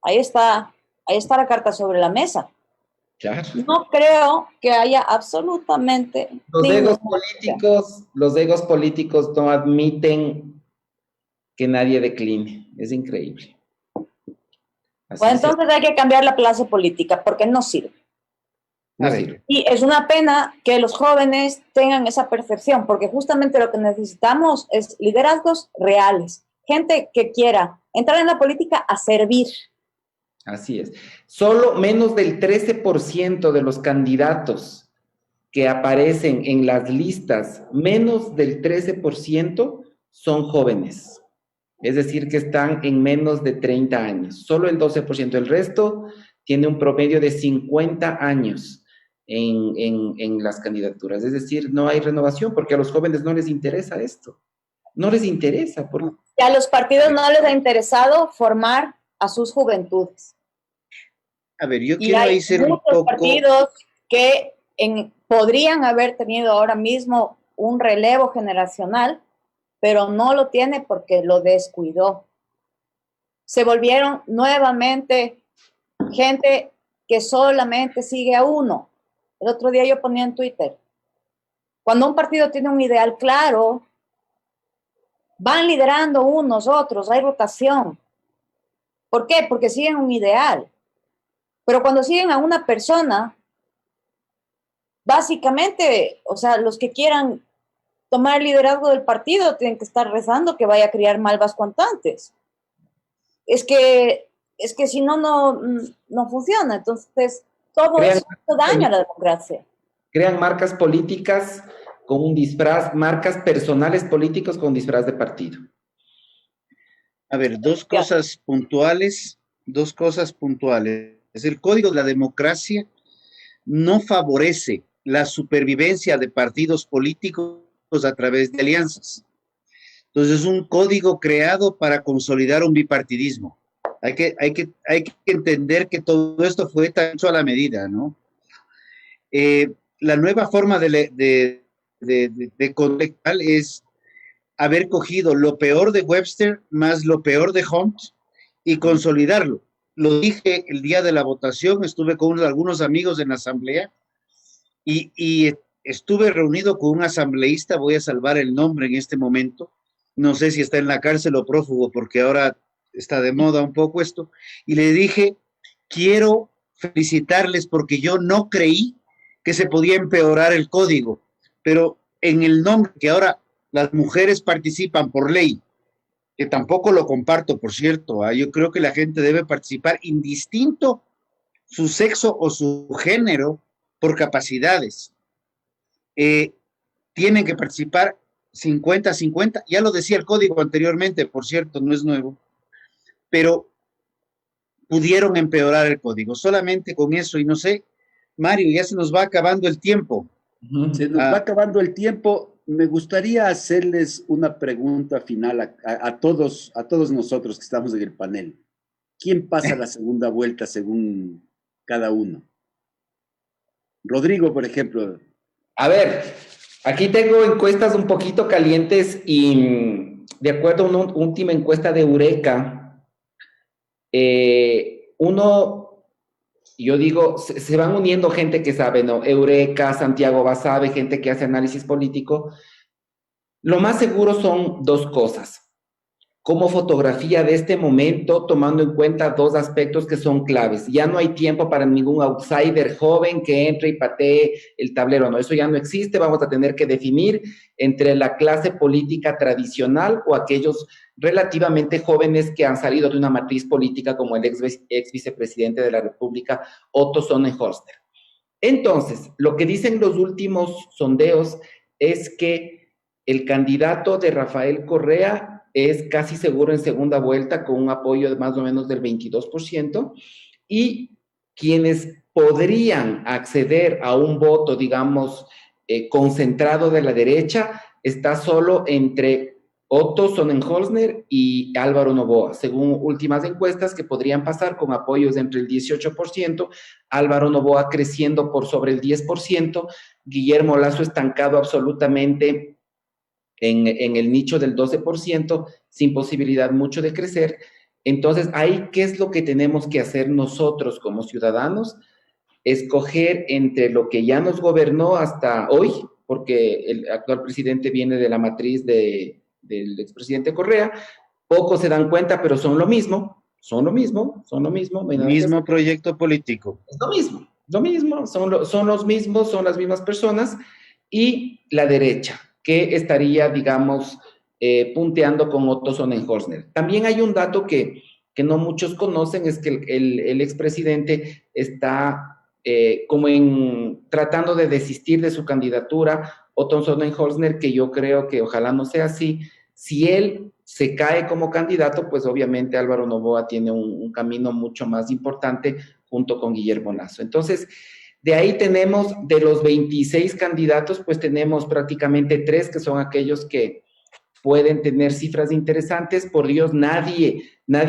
Ahí está la carta sobre la mesa. Claro. No creo que haya absolutamente los egos políticos no admiten que nadie decline. Es increíble. Bueno, entonces hay que cambiar la clase política porque no sirve. No sirve. Y es una pena que los jóvenes tengan esa percepción, porque justamente lo que necesitamos es liderazgos reales, gente que quiera entrar en la política a servir. Así es. Solo menos del 13% de los candidatos que aparecen en las listas, menos del 13% son jóvenes. Es decir, que están en menos de 30 años. Solo el 12%. El resto tiene un promedio de 50 años en las candidaturas. Es decir, no hay renovación porque a los jóvenes no les interesa esto. No les interesa. Y a los partidos no les ha interesado formar a sus juventudes. A ver, yo quiero ahí ser un poco... partidos que podrían haber tenido ahora mismo un relevo generacional, pero no lo tiene porque lo descuidó. Se volvieron nuevamente gente que solamente sigue a uno. El otro día yo ponía en Twitter, cuando un partido tiene un ideal claro, van liderando unos, otros, hay rotación. ¿Por qué? Porque siguen un ideal. Pero cuando siguen a una persona, básicamente, o sea, los que quieran tomar el liderazgo del partido tienen que estar rezando que vaya a criar malvas cuanto antes. Es que si no, no funciona. Entonces, todo eso hace daño a la democracia. Crean marcas políticas con un disfraz, marcas personales políticos con disfraz de partido. A ver, dos cosas puntuales. El Código de la Democracia no favorece la supervivencia de partidos políticos a través de alianzas. Entonces es un código creado para consolidar un bipartidismo. Hay que entender que todo esto fue tan hecho a la medida, ¿no? La nueva forma de conectar es haber cogido lo peor de Webster más lo peor de Hunt y consolidarlo. Lo dije el día de la votación, estuve con algunos amigos en la asamblea y estuve reunido con un asambleísta, voy a salvar el nombre en este momento, no sé si está en la cárcel o prófugo porque ahora está de moda un poco esto, y le dije, quiero felicitarles porque yo no creí que se podía empeorar el código, pero en el nombre que ahora las mujeres participan por ley, que tampoco lo comparto, por cierto, yo creo que la gente debe participar indistinto su sexo o su género por capacidades. Tienen que participar 50-50, ya lo decía el código anteriormente, por cierto, no es nuevo, pero pudieron empeorar el código, solamente con eso, y no sé, Mario, ya se nos va acabando el tiempo. Se nos va acabando el tiempo. me gustaría hacerles una pregunta final a todos nosotros que estamos en el panel. ¿Quién pasa la segunda vuelta según cada uno? Rodrigo, por ejemplo. A ver, aquí tengo encuestas un poquito calientes y de acuerdo a una última encuesta de Eureka, yo digo, se van uniendo gente que sabe, ¿no? Eureka, Santiago Basabe, gente que hace análisis político. Lo más seguro son dos cosas. Como fotografía de este momento, tomando en cuenta dos aspectos que son claves. Ya no hay tiempo para ningún outsider joven que entre y patee el tablero, no, eso ya no existe. Vamos a tener que definir entre la clase política tradicional o aquellos relativamente jóvenes que han salido de una matriz política como el ex vicepresidente de la República, Otto Sonnenholster. Entonces, lo que dicen los últimos sondeos es que el candidato de Rafael Correa es casi seguro en segunda vuelta con un apoyo de más o menos del 22%, y quienes podrían acceder a un voto, digamos, concentrado de la derecha, está solo entre Otto Sonnenholster y Álvaro Noboa, según últimas encuestas que podrían pasar con apoyos entre el 18%, Álvaro Noboa creciendo por sobre el 10%, Guillermo Lasso estancado absolutamente en el nicho del 12%, sin posibilidad mucho de crecer. Entonces, ahí, ¿qué es lo que tenemos que hacer nosotros como ciudadanos? Escoger entre lo que ya nos gobernó hasta hoy, porque el actual presidente viene de la matriz del expresidente Correa. Pocos se dan cuenta, pero son lo mismo, son lo mismo, son lo mismo. Mismo proyecto político. Es lo mismo, son los mismos, son las mismas personas. Y la derecha, que estaría, digamos, punteando con Otto Sonnenholster. También hay un dato que no muchos conocen, es que el expresidente está como tratando de desistir de su candidatura, Otto Sonnenholster, que yo creo que ojalá no sea así. Si él se cae como candidato, pues obviamente Álvaro Noboa tiene un camino mucho más importante junto con Guillermo Lasso. Entonces, de ahí tenemos, de los 26 candidatos, pues tenemos prácticamente 3 que son aquellos que pueden tener cifras interesantes. Por Dios, nadie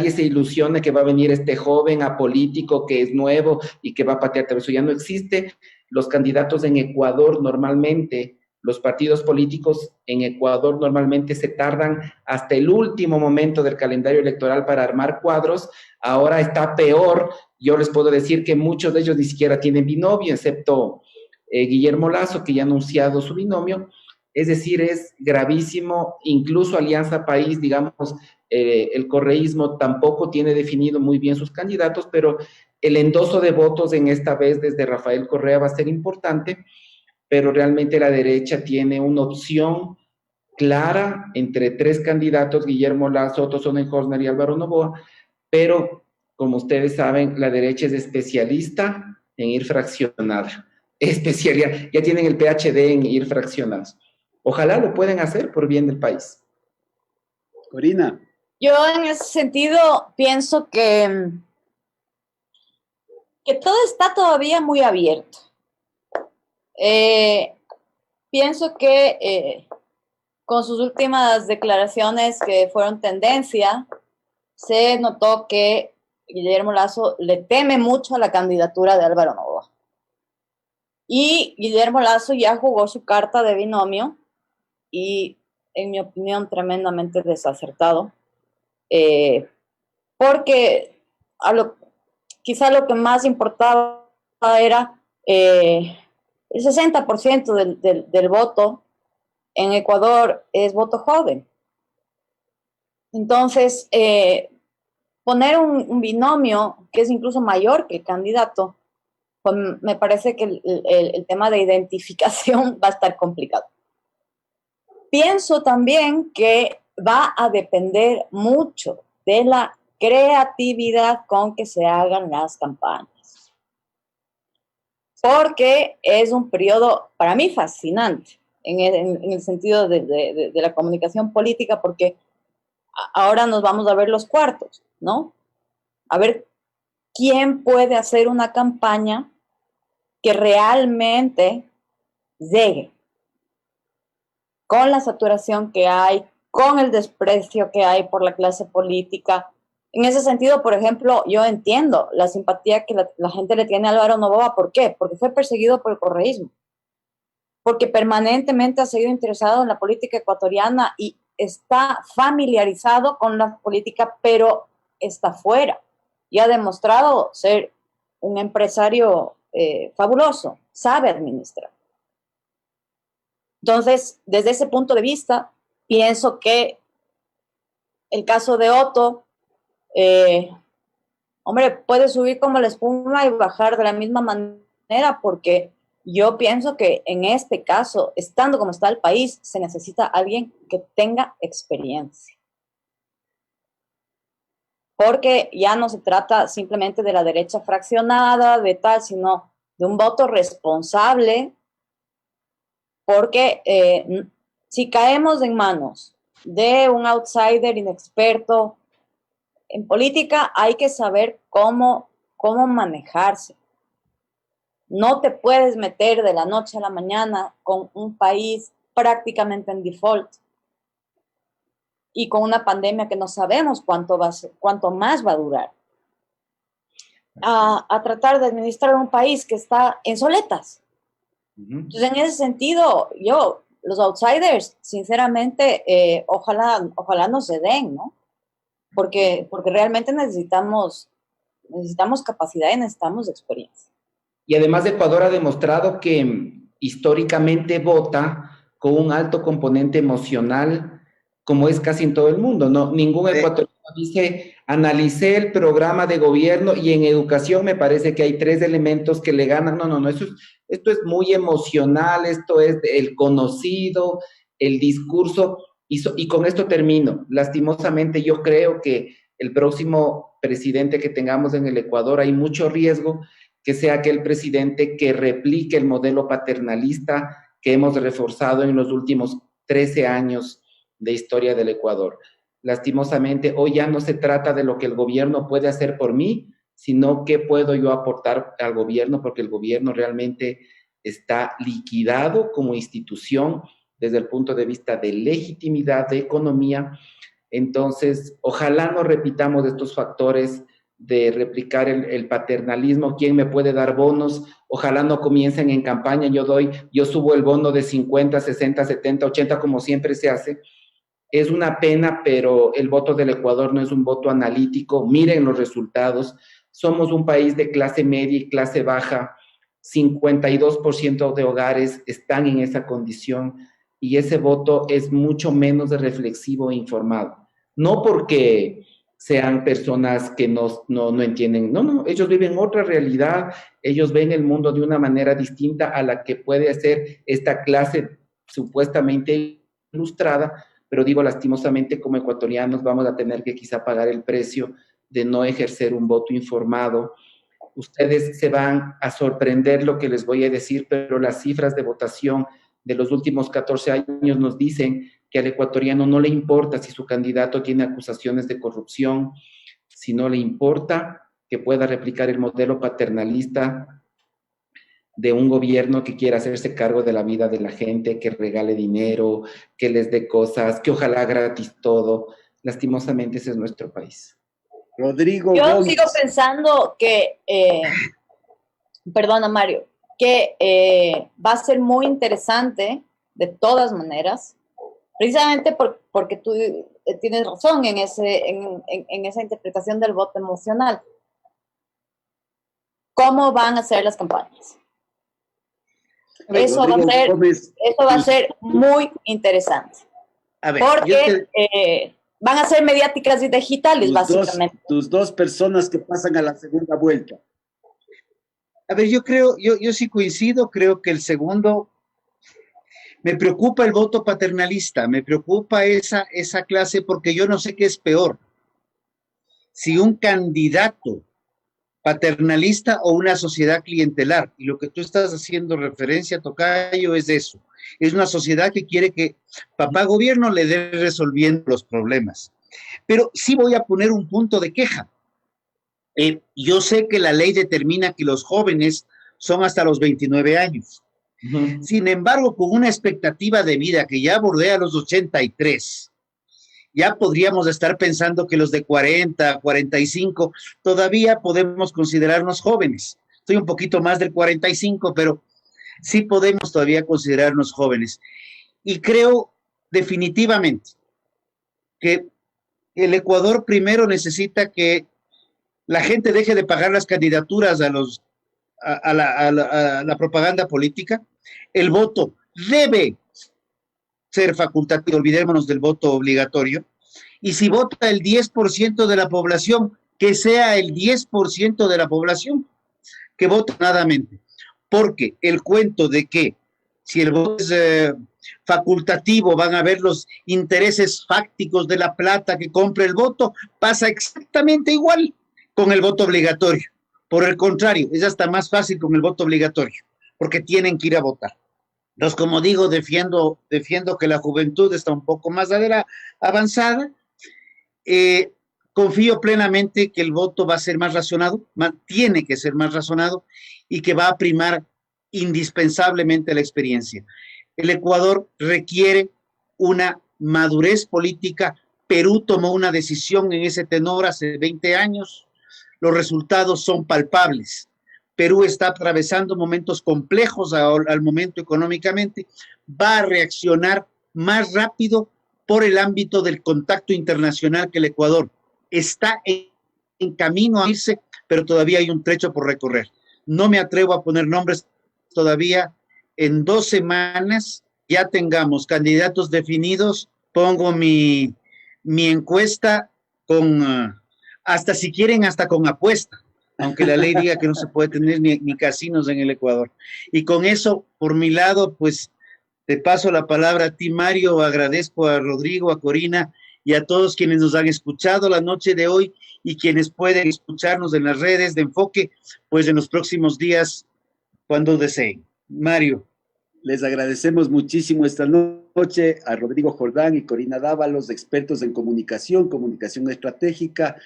se ilusione que va a venir este joven apolítico que es nuevo y que va a patear, eso ya no existe. Los candidatos en Ecuador normalmente, los partidos políticos en Ecuador normalmente se tardan hasta el último momento del calendario electoral para armar cuadros. Ahora está peor. Yo les puedo decir que muchos de ellos ni siquiera tienen binomio, excepto Guillermo Lasso, que ya ha anunciado su binomio. Es decir, es gravísimo. Incluso Alianza País, digamos, el correísmo tampoco tiene definido muy bien sus candidatos, pero el endoso de votos en esta vez desde Rafael Correa va a ser importante, pero realmente la derecha tiene una opción clara entre 3 candidatos, Guillermo Lasso, Otto Sonnenholster y Álvaro Noboa, pero como ustedes saben, la derecha es especialista en ir fraccionada. Ya tienen el PhD en ir fraccionados. Ojalá lo pueden hacer por bien del país. Corina. Yo en ese sentido pienso que todo está todavía muy abierto. Pienso que con sus últimas declaraciones que fueron tendencia, se notó que Guillermo Lasso le teme mucho a la candidatura de Álvaro Noboa. Y Guillermo Lasso ya jugó su carta de binomio y, en mi opinión, tremendamente desacertado. Porque quizá lo que más importaba era el 60% del voto en Ecuador es voto joven. Entonces, poner un binomio que es incluso mayor que el candidato, pues me parece que el tema de identificación va a estar complicado. Pienso también que va a depender mucho de la creatividad con que se hagan las campañas. Porque es un periodo, para mí, fascinante en el sentido de la comunicación política, porque ahora nos vamos a ver los cuartos, ¿no? A ver quién puede hacer una campaña que realmente llegue con la saturación que hay, con el desprecio que hay por la clase política. En ese sentido, por ejemplo, yo entiendo la simpatía que la gente le tiene a Álvaro Noboa. ¿Por qué? Porque fue perseguido por el correísmo, porque permanentemente ha seguido interesado en la política ecuatoriana y está familiarizado con la política, pero está fuera y ha demostrado ser un empresario fabuloso, sabe administrar. Entonces, desde ese punto de vista, pienso que el caso de Otto, hombre, puede subir como la espuma y bajar de la misma manera, porque yo pienso que en este caso, estando como está el país, se necesita alguien que tenga experiencia. Porque ya no se trata simplemente de la derecha fraccionada, de tal, sino de un voto responsable, porque si caemos en manos de un outsider inexperto en política, hay que saber cómo manejarse. No te puedes meter de la noche a la mañana con un país prácticamente en default y con una pandemia que no sabemos cuánto más va a durar, a tratar de administrar un país que está en soletas. Entonces, en ese sentido, los outsiders, sinceramente, ojalá no se den, ¿no? Porque realmente necesitamos capacidad y necesitamos experiencia. Y además Ecuador ha demostrado que históricamente vota con un alto componente emocional, como es casi en todo el mundo, ¿no? Ningún ecuatoriano dice, analicé el programa de gobierno y en educación me parece que hay 3 elementos que le ganan. No, esto es muy emocional, esto es el conocido, el discurso, y con esto termino. Lastimosamente yo creo que el próximo presidente que tengamos en el Ecuador hay mucho riesgo que sea aquel presidente que replique el modelo paternalista que hemos reforzado en los últimos 13 años de historia del Ecuador. Lastimosamente, hoy ya no se trata de lo que el gobierno puede hacer por mí, sino qué puedo yo aportar al gobierno, porque el gobierno realmente está liquidado como institución desde el punto de vista de legitimidad, de economía. Entonces, ojalá no repitamos estos factores de replicar el paternalismo. ¿Quién me puede dar bonos? Ojalá no comiencen en campaña, yo subo el bono de 50, 60, 70, 80, como siempre se hace. Es una pena, pero el voto del Ecuador no es un voto analítico. Miren los resultados. Somos un país de clase media y clase baja. 52% de hogares están en esa condición y ese voto es mucho menos reflexivo e informado. No porque sean personas que no entienden. No, ellos viven otra realidad. Ellos ven el mundo de una manera distinta a la que puede ser esta clase supuestamente ilustrada. Pero digo, lastimosamente, como ecuatorianos vamos a tener que quizá pagar el precio de no ejercer un voto informado. Ustedes se van a sorprender lo que les voy a decir, pero las cifras de votación de los últimos 14 años nos dicen que al ecuatoriano no le importa si su candidato tiene acusaciones de corrupción, si no le importa que pueda replicar el modelo paternalista de un gobierno que quiera hacerse cargo de la vida de la gente, que regale dinero, que les dé cosas, que ojalá gratis todo. Lastimosamente ese es nuestro país. Rodrigo Yo Gómez. sigo pensando que, perdona Mario, que va a ser muy interesante de todas maneras, precisamente porque tú tienes razón en esa interpretación del voto emocional. ¿Cómo van a ser las campañas? Eso va a ser muy interesante. A ver, porque van a ser mediáticas y digitales, básicamente. Tus dos personas que pasan a la segunda vuelta. A ver, yo sí coincido, creo que el segundo, me preocupa el voto paternalista, me preocupa esa clase, porque yo no sé qué es peor, si un candidato paternalista o una sociedad clientelar, y lo que tú estás haciendo referencia, Tocayo, es eso, es una sociedad que quiere que papá gobierno le dé resolviendo los problemas. Pero sí voy a poner un punto de queja. Yo sé que la ley determina que los jóvenes son hasta los 29 años, Sin embargo, con una expectativa de vida que ya bordea los 83, ya podríamos estar pensando que los de 40, 45, todavía podemos considerarnos jóvenes. Estoy un poquito más del 45, pero sí podemos todavía considerarnos jóvenes. Y creo definitivamente que el Ecuador primero necesita que la gente deje de pagar las candidaturas a la propaganda política. El voto debe ser facultativo, olvidémonos del voto obligatorio, y si vota el 10% de la población, que sea el 10% de la población que vote nadamente, porque el cuento de que si el voto es facultativo, van a ver los intereses fácticos de la plata que compra el voto, pasa exactamente igual con el voto obligatorio. Por el contrario, es hasta más fácil con el voto obligatorio, porque tienen que ir a votar. Entonces, como digo, defiendo que la juventud está un poco más avanzada. Confío plenamente que el voto va a ser más razonado, tiene que ser más razonado, y que va a primar indispensablemente la experiencia. El Ecuador requiere una madurez política. Perú tomó una decisión en ese tenor hace 20 años. Los resultados son palpables. Perú está atravesando momentos complejos al momento económicamente. Va a reaccionar más rápido por el ámbito del contacto internacional que el Ecuador. Está en camino a irse, pero todavía hay un trecho por recorrer. No me atrevo a poner nombres todavía. En 2 semanas ya tengamos candidatos definidos. Pongo mi encuesta con, hasta si quieren, hasta con apuesta, aunque la ley diga que no se puede tener ni casinos en el Ecuador. Y con eso, por mi lado, pues te paso la palabra a ti, Mario. Agradezco a Rodrigo, a Corina y a todos quienes nos han escuchado la noche de hoy y quienes pueden escucharnos en las redes de Enfoque, pues en los próximos días, cuando deseen. Mario. Les agradecemos muchísimo esta noche a Rodrigo Jordán y Corina Dávalos, expertos en comunicación estratégica.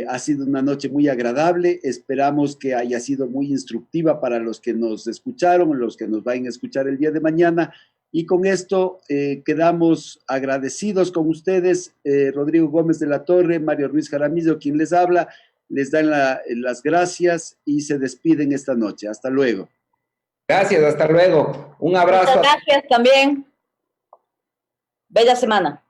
Ha sido una noche muy agradable. Esperamos que haya sido muy instructiva para los que nos escucharon, los que nos vayan a escuchar el día de mañana. Y con esto quedamos agradecidos con ustedes. Rodrigo Gómez de la Torre, Mario Ruiz Jaramillo, quien les habla, les dan las gracias y se despiden esta noche. Hasta luego. Gracias, hasta luego. Un abrazo. Muchas gracias también. Bella semana.